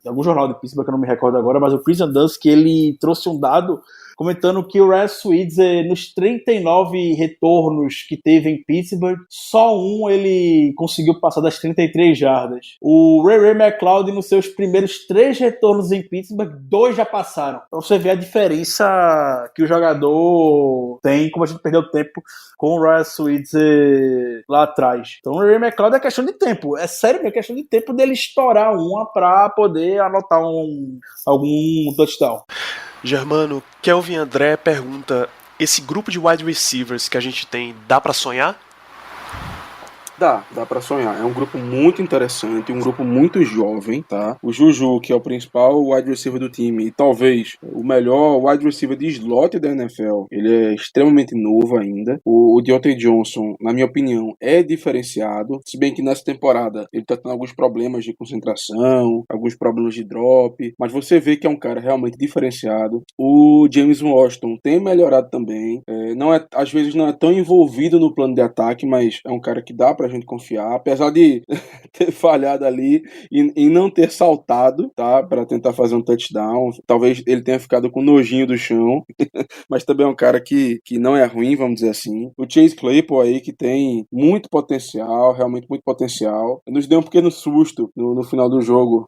Speaker 4: de algum jornal de Pittsburgh, que eu não me recordo agora, mas o Chris Andansky, ele trouxe um dado comentando que o Ryan Switzer, nos 39 retornos que teve em Pittsburgh, só um ele conseguiu passar das 33 jardas. O Ray McLeod, nos seus primeiros 3 retornos em Pittsburgh, 2 já passaram. Então você vê a diferença que o jogador tem, como a gente perdeu tempo com o Ryan Switzer lá atrás. Então o Ray McLeod é questão de tempo. É sério, é questão de tempo dele estourar uma para poder anotar algum touchdown.
Speaker 2: Germano, Kelvin André pergunta: esse grupo de wide receivers que a gente tem, dá pra sonhar?
Speaker 3: Dá pra sonhar. É um grupo muito interessante, um grupo muito jovem, tá? O Juju, que é o principal wide receiver do time e talvez o melhor wide receiver de slot da NFL, ele é extremamente novo ainda. O Deontay Johnson, na minha opinião, é diferenciado, se bem que nessa temporada ele tá tendo alguns problemas de concentração, alguns problemas de drop, mas você vê que é um cara realmente diferenciado. O James Washington tem melhorado também, às vezes não é tão envolvido no plano de ataque, mas é um cara que dá pra gente confiar, apesar de ter falhado ali e não ter saltado, tá, para tentar fazer um touchdown. Talvez ele tenha ficado com nojinho do chão, mas também é um cara que não é ruim, vamos dizer assim. O Chase Claypool aí, que tem muito potencial, realmente muito potencial. Nos deu um pequeno susto no final do jogo,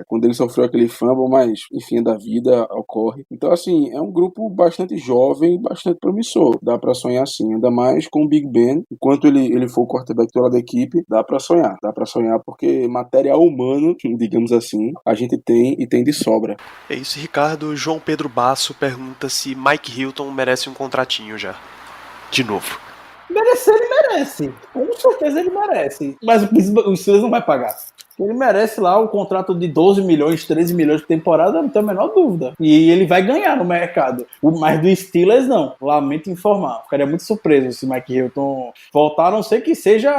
Speaker 3: quando ele sofreu aquele fumble, mas enfim, da vida ocorre. Então assim, é um grupo bastante jovem, bastante promissor. Dá pra sonhar assim, ainda mais com o Big Ben, enquanto ele for o quarterback da equipe, dá pra sonhar porque material humano, digamos assim, a gente tem e tem de sobra.
Speaker 2: É isso, Ricardo. João Pedro Basso pergunta se Mike Hilton merece um contratinho já. De novo.
Speaker 4: Merecer, ele merece. Com certeza ele merece. Mas o Steelers não vai pagar. Ele merece lá um contrato de 12 milhões, 13 milhões por temporada, não tem a menor dúvida. E ele vai ganhar no mercado. Mas do Steelers, não. Lamento informar. Ficaria muito surpreso se Mike Hilton voltar, a não ser que seja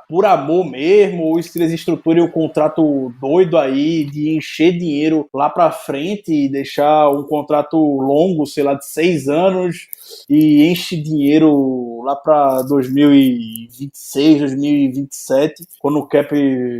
Speaker 4: por amor mesmo, ou o Steelers estruture um contrato doido aí de encher dinheiro lá pra frente e deixar um contrato longo, sei lá, de 6 anos e enche dinheiro lá para 2026, 2027, quando o cap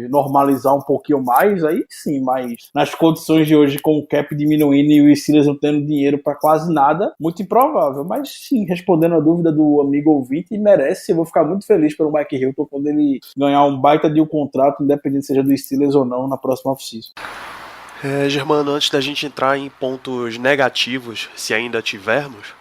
Speaker 4: normalizar um pouquinho mais, aí sim, mas nas condições de hoje, com o cap diminuindo e o Steelers não tendo dinheiro para quase nada, muito improvável. Mas sim, respondendo a dúvida do amigo ouvinte, merece. Eu vou ficar muito feliz pelo Mike Hilton quando ele ganhar um baita de um contrato, independente seja do Steelers ou não, na próxima off-season.
Speaker 2: Germano, antes da gente entrar em pontos negativos, se ainda tivermos,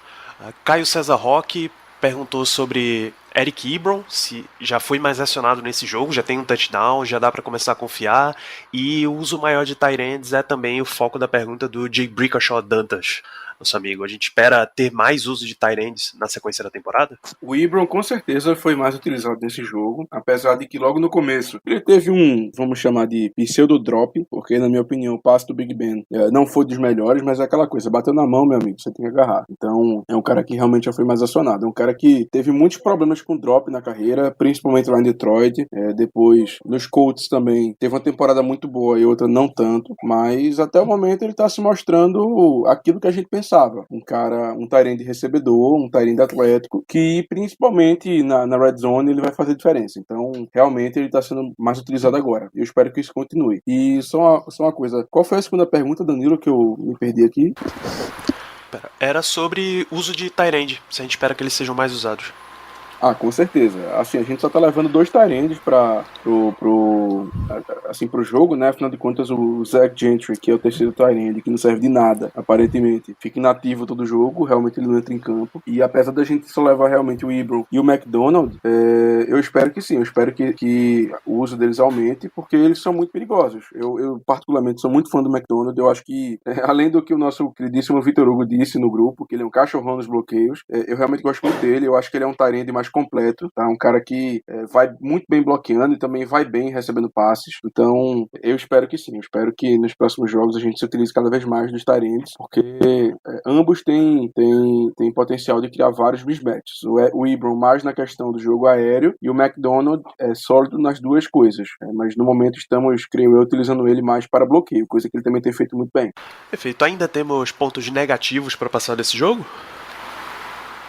Speaker 2: Caio César Roque perguntou sobre Eric Ebron, se já foi mais acionado nesse jogo, já tem um touchdown, já dá para começar a confiar, e o uso maior de tight ends é também o foco da pergunta do Jay Brickashaw Dantas, nosso amigo. A gente espera ter mais uso de tight ends na sequência da temporada?
Speaker 3: O Ebron com certeza foi mais utilizado nesse jogo, apesar de que logo no começo ele teve um, vamos chamar de pseudo-drop, porque na minha opinião o passe do Big Ben não foi dos melhores, mas é aquela coisa, bateu na mão, meu amigo, você tem que agarrar. Então é um cara que realmente já foi mais acionado, é um cara que teve muitos problemas com drop na carreira, principalmente lá em Detroit, depois nos Colts também teve uma temporada muito boa e outra não tanto, mas até o momento ele tá se mostrando aquilo que a gente pensava, um cara, um tight end recebedor, um tight end atlético, que principalmente na red zone ele vai fazer diferença. Então realmente ele tá sendo mais utilizado agora, eu espero que isso continue. E só uma coisa, qual foi a segunda pergunta, Danilo, que eu me perdi aqui?
Speaker 2: Era sobre uso de tight end, se a gente espera que eles sejam mais usados.
Speaker 3: Ah, com certeza. Assim, a gente só tá levando 2 tight ends pro jogo, né? Afinal de contas, o Zach Gentry, que é o terceiro tight end, que não serve de nada, aparentemente, fica inativo todo jogo, realmente ele não entra em campo. E apesar da gente só levar realmente o Ebron e o McDonald, eu espero que sim, eu espero que o uso deles aumente, porque eles são muito perigosos. Eu particularmente, sou muito fã do McDonald, eu acho que, além do que o nosso queridíssimo Vitor Hugo disse no grupo, que ele é um cachorrão nos bloqueios, eu realmente gosto muito dele, eu acho que ele é um tight end mais completo, tá? Um cara que vai muito bem bloqueando e também vai bem recebendo passes. Então, eu espero que sim. Eu espero que nos próximos jogos a gente se utilize cada vez mais dos tight ends, porque ambos têm potencial de criar vários mismatches. O Ebron mais na questão do jogo aéreo e o McDonald é sólido nas duas coisas. Mas no momento estamos, creio eu, utilizando ele mais para bloqueio, coisa que ele também tem feito muito bem.
Speaker 2: Perfeito. Ainda temos pontos negativos para passar desse jogo?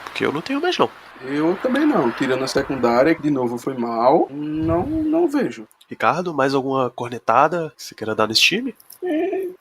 Speaker 2: Porque eu não tenho mais, não.
Speaker 3: Eu também não. Tirando a secundária, que de novo foi mal, não vejo.
Speaker 2: Ricardo, mais alguma cornetada que você queira dar nesse time?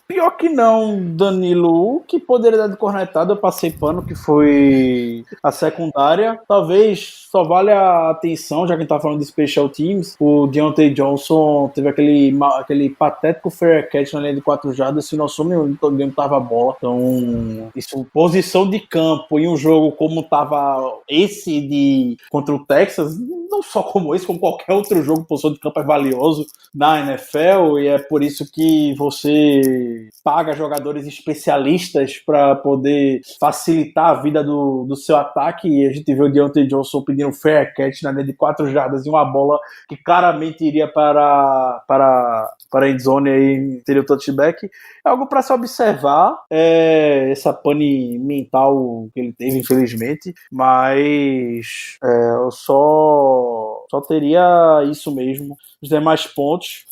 Speaker 4: Pior que não, Danilo. O que poderia dar de cornetada, eu passei pano, que foi a secundária. Talvez só vale a atenção, já que a gente tá falando de Special Teams, o Deontay Johnson teve aquele patético fair catch na linha de 4 jardas, se nosso não tava a bola. Então, isso, posição de campo em um jogo como tava esse contra o Texas, não só como esse, como qualquer outro jogo, posição de campo é valioso na NFL, e é por isso que você paga jogadores especialistas para poder facilitar a vida do seu ataque, e a gente viu o Deontay Johnson pedindo fair catch na linha de 4 jardas e uma bola que claramente iria para a endzone e teria o touchback. É algo para se observar, essa pane mental que ele teve, infelizmente, mas eu só teria isso mesmo. Os demais pontos,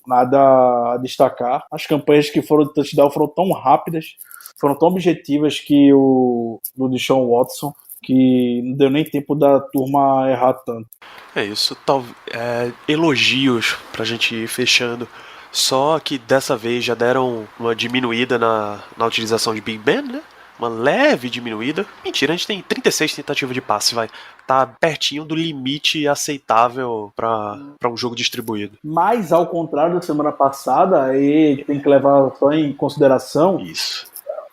Speaker 4: nada a destacar. As campanhas que foram de touchdown foram tão rápidas, foram tão objetivas que do Deshaun Watson, que não deu nem tempo da turma errar tanto.
Speaker 2: É isso, elogios pra gente ir fechando. Só que dessa vez já deram uma diminuída na utilização de Big Ben, né? Uma leve diminuída. Mentira, a gente tem 36 tentativas de passe, vai. Tá pertinho do limite aceitável para um jogo distribuído.
Speaker 4: Mas, ao contrário da semana passada, aí tem que levar só em consideração
Speaker 2: isso,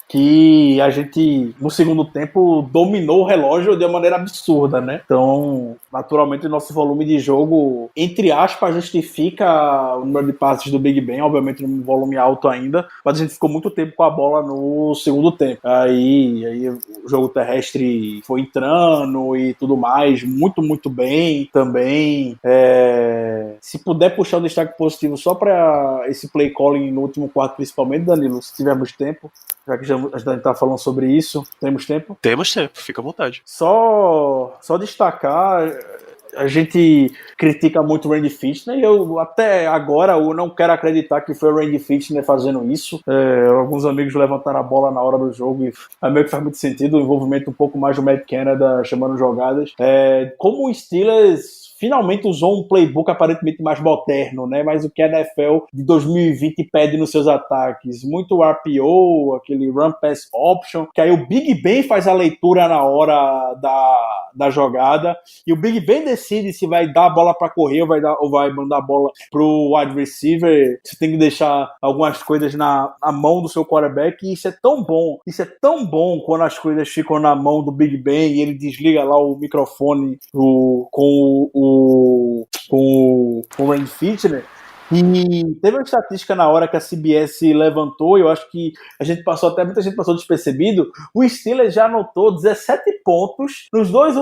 Speaker 4: que a gente, no segundo tempo, dominou o relógio de uma maneira absurda, né? Então, naturalmente, o nosso volume de jogo, entre aspas, justifica o número de passes do Big Ben, obviamente num volume alto ainda, mas a gente ficou muito tempo com a bola no segundo tempo. Aí o jogo terrestre foi entrando e tudo mais, muito, muito bem também. Se puder puxar um destaque positivo só para esse play calling no último quarto, principalmente, Danilo, se tivermos tempo, já que a gente tá falando sobre isso, temos tempo?
Speaker 2: Temos tempo, fica à vontade.
Speaker 4: Só destacar, A gente critica muito o Randy Fitner e eu até agora eu não quero acreditar que foi o Randy Fitner fazendo isso. Alguns amigos levantaram a bola na hora do jogo e a meio que faz muito sentido, o envolvimento um pouco mais do Matt Canada chamando jogadas. Como o Steelers finalmente usou um playbook aparentemente mais moderno, né? Mas o que a NFL de 2020 pede nos seus ataques. Muito RPO, aquele Run Pass Option, que aí o Big Ben faz a leitura na hora da jogada, e o Big Ben decide se vai dar a bola para correr ou vai mandar a bola pro wide receiver. Você tem que deixar algumas coisas na mão do seu quarterback, e isso é tão bom quando as coisas ficam na mão do Big Ben e ele desliga lá o microfone com o Randy Fitner. E teve uma estatística na hora que a CBS levantou, e eu acho que muita gente passou despercebido. O Steelers já anotou 17 pontos nos dois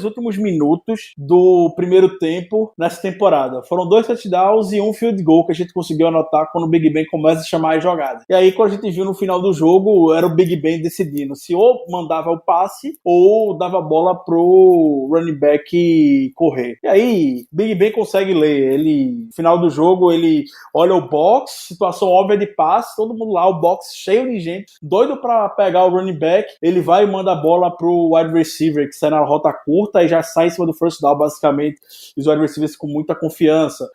Speaker 4: últimos minutos do primeiro tempo nessa temporada. Foram 2 touchdowns e 1 field goal que a gente conseguiu anotar quando o Big Ben começa a chamar as jogadas. E aí, quando a gente viu no final do jogo, era o Big Ben decidindo se ou mandava o passe ou dava a bola pro running back correr. E aí, Big Ben consegue ler. Ele, no final do jogo, ele olha o box, situação óbvia de passe, todo mundo lá, o box cheio de gente, doido pra pegar o running back, ele vai e manda a bola pro wide receiver, que sai na rota curta e já sai em cima do first down, basicamente, os wide receivers com muita confiança.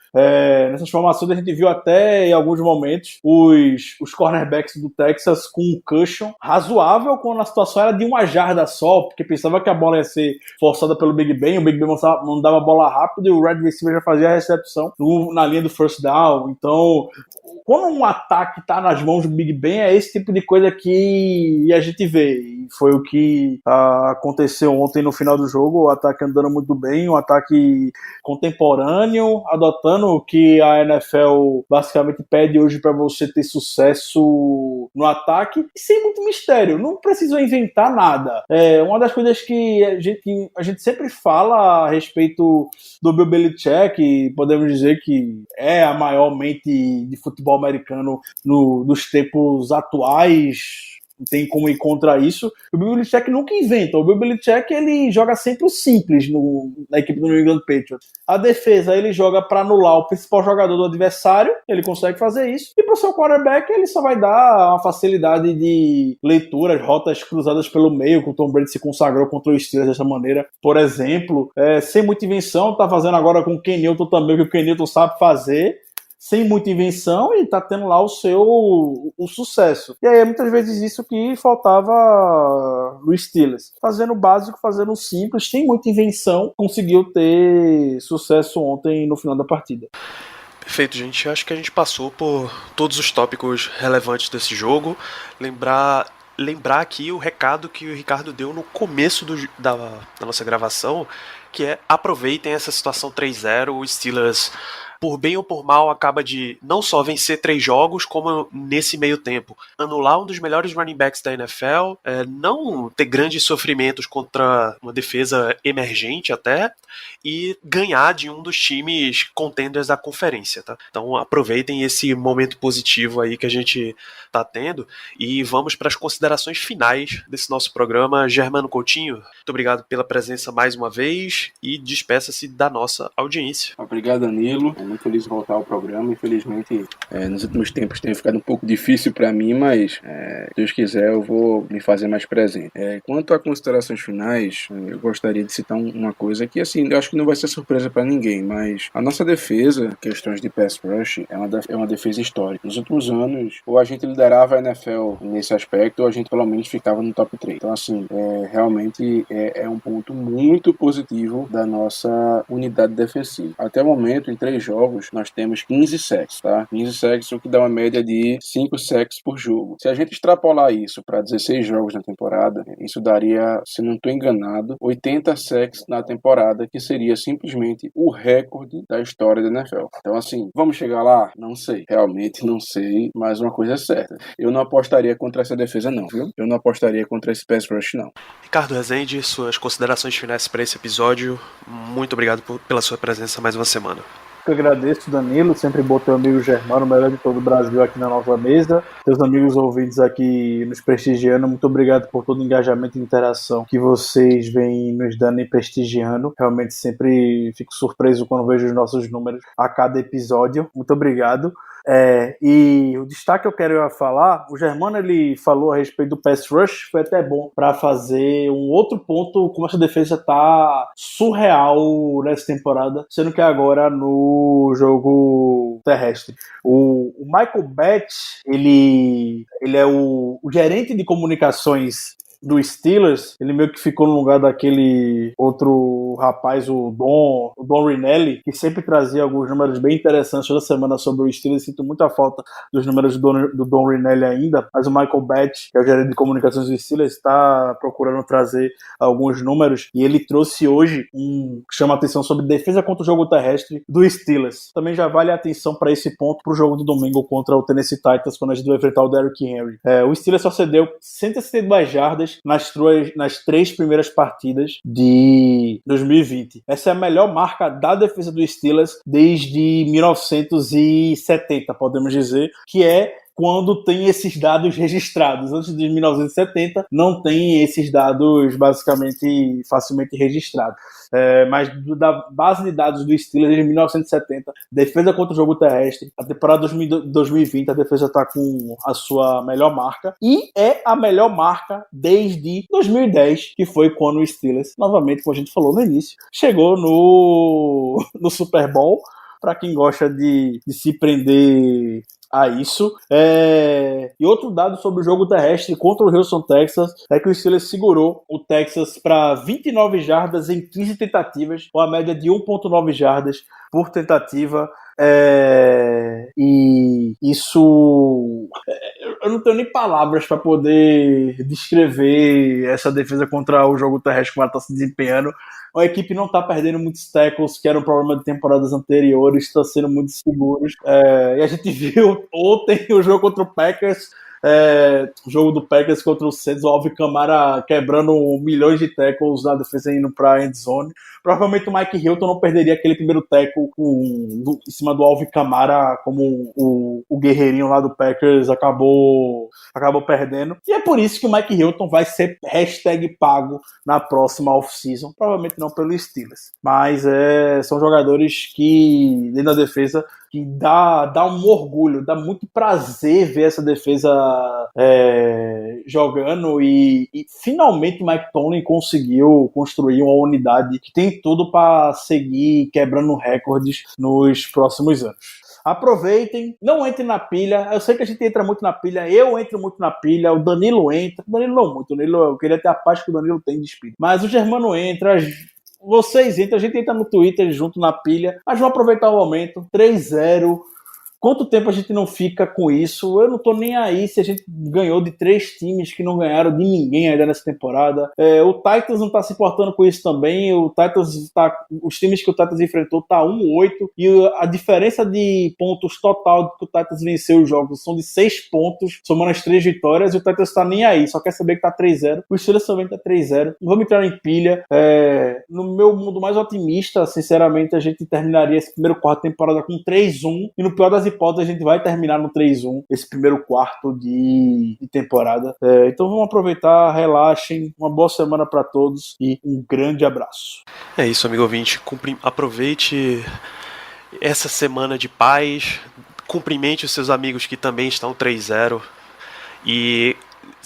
Speaker 4: Nessas formações a gente viu até, em alguns momentos, os cornerbacks do Texas com um cushion razoável, quando a situação era de 1 jarda só, porque pensava que a bola ia ser forçada pelo Big Ben, o Big Ben mandava a bola rápido e o wide receiver já fazia a recepção na linha do first down. Então, quando um ataque tá nas mãos do Big Ben, é esse tipo de coisa que a gente vê. E foi o que aconteceu ontem no final do jogo, o ataque andando muito bem, um ataque contemporâneo, adotando o que a NFL basicamente pede hoje para você ter sucesso no ataque, e sem muito mistério, não precisam inventar nada. Uma das coisas que a gente sempre fala a respeito do Bill Belichick, podemos dizer que é a maior mente de futebol americano dos tempos atuais, não tem como ir contra isso. O Bill Belichick nunca inventa. O Bill Belichick, ele joga sempre o simples na equipe do New England Patriots. A defesa, ele joga para anular o principal jogador do adversário, ele consegue fazer isso, e para o seu quarterback ele só vai dar uma facilidade de leituras, rotas cruzadas pelo meio, que o Tom Brady se consagrou contra o Steelers dessa maneira, por exemplo, sem muita invenção, tá fazendo agora com o Ken Newton também, o que o Ken Newton sabe fazer, sem muita invenção, e tá tendo lá o sucesso. E aí é muitas vezes isso que faltava no Steelers. Fazendo o básico, fazendo o simples, sem muita invenção, conseguiu ter sucesso ontem no final da partida.
Speaker 2: Perfeito, gente. Acho que a gente passou por todos os tópicos relevantes desse jogo. Lembrar aqui o recado que o Ricardo deu no começo da nossa gravação, que é: aproveitem essa situação 3-0, o Steelers, por bem ou por mal, acaba de não só vencer 3 jogos, como nesse meio tempo anular um dos melhores running backs da NFL, não ter grandes sofrimentos contra uma defesa emergente até, e ganhar de um dos times contenders da conferência, tá? Então aproveitem esse momento positivo aí que a gente tá tendo, e vamos para as considerações finais desse nosso programa. Germano Coutinho, muito obrigado pela presença mais uma vez, e despeça-se da nossa audiência.
Speaker 3: Obrigado, Danilo. Muito feliz de voltar ao programa. Infelizmente, nos últimos tempos tem ficado um pouco difícil para mim, mas se Deus quiser eu vou me fazer mais presente. Quanto a considerações finais, eu gostaria de citar uma coisa que, assim, eu acho que não vai ser surpresa para ninguém, mas a nossa defesa, questões de pass rush, é uma defesa histórica. Nos últimos anos, ou a gente liderava a NFL nesse aspecto, ou a gente pelo menos ficava no top 3. Então, assim, realmente é um ponto muito positivo da nossa unidade defensiva. Até o momento, em 3 jogos, nós temos 15 sacks, tá? 15 sacks, o que dá uma média de 5 sacks por jogo. Se a gente extrapolar isso para 16 jogos na temporada, isso daria, se não estou enganado, 80 sacks na temporada, que seria simplesmente o recorde da história da NFL. Então, assim, vamos chegar lá? Não sei. Realmente não sei, mas uma coisa é certa. Eu não apostaria contra essa defesa não, viu? Eu não apostaria contra esse pass rush não.
Speaker 2: Ricardo Rezende, suas considerações finais para esse episódio. Muito obrigado pela sua presença mais uma semana.
Speaker 4: que agradeço, Danilo, sempre bom ter o amigo Germano, o melhor de todo o Brasil aqui na nossa mesa. Teus amigos ouvintes aqui nos prestigiando, muito obrigado por todo o engajamento e interação que vocês vêm nos dando e prestigiando. Realmente sempre fico surpreso quando vejo os nossos números a cada episódio. Muito obrigado. E o destaque que eu quero falar, o Germano ele falou a respeito do pass rush, foi até bom para fazer um outro ponto, como essa defesa tá surreal nessa temporada, sendo que agora no jogo terrestre. O Michael Batts, ele é o gerente de comunicações do Steelers, ele meio que ficou no lugar daquele outro rapaz, o Don Rinelli, que sempre trazia alguns números bem interessantes toda semana sobre o Steelers. Sinto muita falta dos números do Don Rinelli ainda, mas o Michael Batts, que é o gerente de comunicações do Steelers, está procurando trazer alguns números, e ele trouxe hoje que chama a atenção sobre defesa contra o jogo terrestre do Steelers. Também já vale a atenção para esse ponto para o jogo de domingo contra o Tennessee Titans, quando a gente vai enfrentar o Derrick Henry. O Steelers só cedeu 162 jardas nas 3 primeiras partidas de 2020. Essa é a melhor marca da defesa do Steelers desde 1970, podemos dizer, que é quando tem esses dados registrados. Antes de 1970, não tem esses dados basicamente facilmente registrados. Mas da base de dados do Steelers desde 1970, defesa contra o jogo terrestre, a temporada 2020, a defesa está com a sua melhor marca, e é a melhor marca desde 2010, que foi quando o Steelers, novamente, como a gente falou no início, chegou no Super Bowl. Para quem gosta de se prender a isso. E outro dado sobre o jogo terrestre contra o Houston Texans é que o Steelers segurou o Texas para 29 jardas em 15 tentativas, com a média de 1.9 jardas por tentativa. E isso, eu não tenho nem palavras para poder descrever essa defesa contra o jogo terrestre como ela está se desempenhando. A equipe não está perdendo muitos tackles, que era um problema de temporadas anteriores, está sendo muito seguros. E a gente viu ontem o jogo contra o Packers, o jogo do Packers contra o Saints, o Alvin Kamara quebrando milhões de tackles na defesa indo para a endzone. Provavelmente o Mike Hilton não perderia aquele primeiro tackle em cima do Alvin Kamara, como o guerreirinho lá do Packers acabou perdendo. E é por isso que o Mike Hilton vai ser #pago na próxima off-season. Provavelmente não pelo Steelers. Mas são jogadores que, dentro da defesa, que dá um orgulho, dá muito prazer ver essa defesa jogando, e finalmente o Mike Tomlin conseguiu construir uma unidade que tem tudo para seguir quebrando recordes nos próximos anos. Aproveitem, não entrem na pilha. Eu sei que a gente entra muito na pilha, eu entro muito na pilha, o Danilo entra, o Danilo não muito, o Danilo, eu queria ter a paz que o Danilo tem de espírito, mas o Germano entra, vocês entram, a gente entra no Twitter junto na pilha, mas vamos aproveitar o momento. 3-0. Quanto tempo a gente não fica com isso? Eu não tô nem aí se a gente ganhou de 3 times que não ganharam de ninguém ainda nessa temporada. O Titans não tá se importando com isso também. Os times que o Titans enfrentou tá 1-8, e a diferença de pontos total que o Titans venceu os jogos são de 6 pontos, somando as 3 vitórias, e o Titans tá nem aí, só quer saber que tá 3-0. O Steelers também tá 3-0. Vamos entrar em pilha. No meu mundo mais otimista, sinceramente, a gente terminaria esse primeiro quarto de temporada com 3-1, e no pior das hipóteses a gente vai terminar no 3-1 esse primeiro quarto de temporada. Então vamos aproveitar, relaxem, uma boa semana para todos e um grande abraço.
Speaker 2: É isso, amigo ouvinte, aproveite essa semana de paz, cumprimente os seus amigos que também estão 3-0 e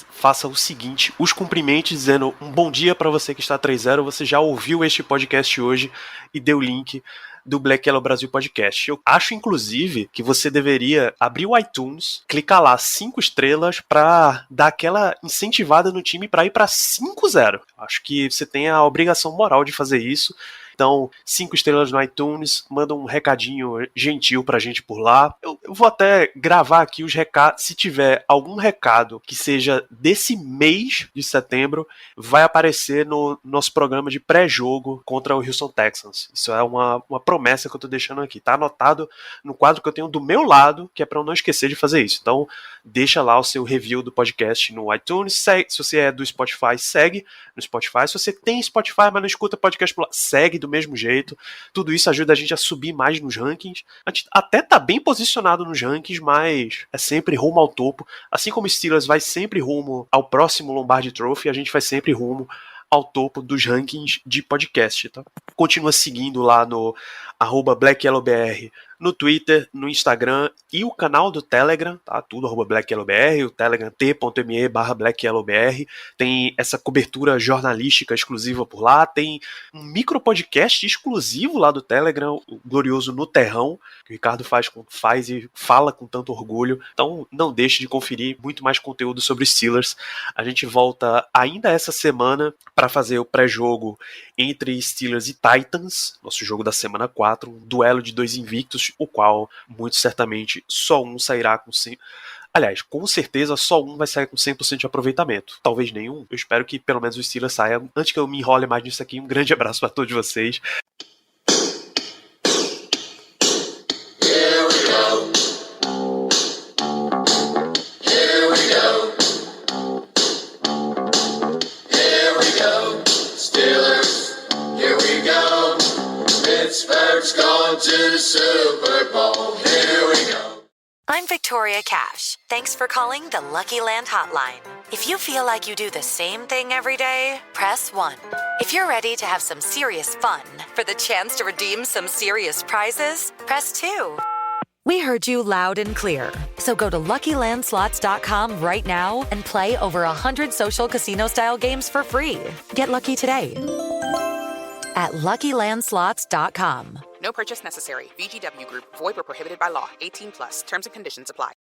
Speaker 2: faça o seguinte: os cumprimente dizendo um bom dia para você que está 3-0. Você já ouviu este podcast hoje e deu o link do Black Yellow Brasil Podcast. Eu acho, inclusive, que você deveria abrir o iTunes, clicar lá 5 estrelas para dar aquela incentivada no time para ir para 5-0. Acho que você tem a obrigação moral de fazer isso. Então, 5 estrelas no iTunes, manda um recadinho gentil pra gente por lá. Eu vou até gravar aqui os recados. Se tiver algum recado que seja desse mês de setembro, vai aparecer no nosso programa de pré-jogo contra o Houston Texans. Isso é uma promessa que eu tô deixando aqui. Tá anotado no quadro que eu tenho do meu lado, que é pra eu não esquecer de fazer isso. Então, deixa lá o seu review do podcast no iTunes. Segue, se você é do Spotify, segue no Spotify. Se você tem Spotify, mas não escuta podcast por lá, segue do mesmo jeito. Tudo isso ajuda a gente a subir mais nos rankings. A gente até tá bem posicionado nos rankings, mas é sempre rumo ao topo. Assim como o Steelers vai sempre rumo ao próximo Lombardi Trophy, a gente vai sempre rumo ao topo dos rankings de podcast, tá? Continua seguindo lá no @BlackYellowBR no Twitter, no Instagram e o canal do Telegram, tá? Tudo @BlackYellowBR, o Telegram t.me/BlackYellowBR. Tem essa cobertura jornalística exclusiva por lá, tem um micro podcast exclusivo lá do Telegram, o glorioso No Terrão, que o Ricardo faz e fala com tanto orgulho. Então não deixe de conferir muito mais conteúdo sobre Steelers. A gente volta ainda essa semana para fazer o pré-jogo entre Steelers e Titans, nosso jogo da semana 4, um duelo de 2 invictos, o qual, muito certamente, só um sairá com 100%. Aliás, com certeza só um vai sair com 100% de aproveitamento. Talvez nenhum. Eu espero que pelo menos o Steelers saia. Antes que eu me enrole mais nisso aqui, um grande abraço para todos vocês.
Speaker 6: Pittsburgh's going to the Super Bowl. Here we go.
Speaker 7: I'm Victoria Cash. Thanks for calling the Lucky Land Hotline. If you feel like you do the same thing every day, press 1. If you're ready to have some serious fun for the chance to redeem some serious prizes, press 2. We heard you loud and clear. So go to LuckyLandSlots.com right now and play over 100 social casino-style games for free. Get lucky today at LuckyLandSlots.com.
Speaker 8: No purchase necessary. VGW Group. Void where prohibited by law. 18+. Terms and conditions apply.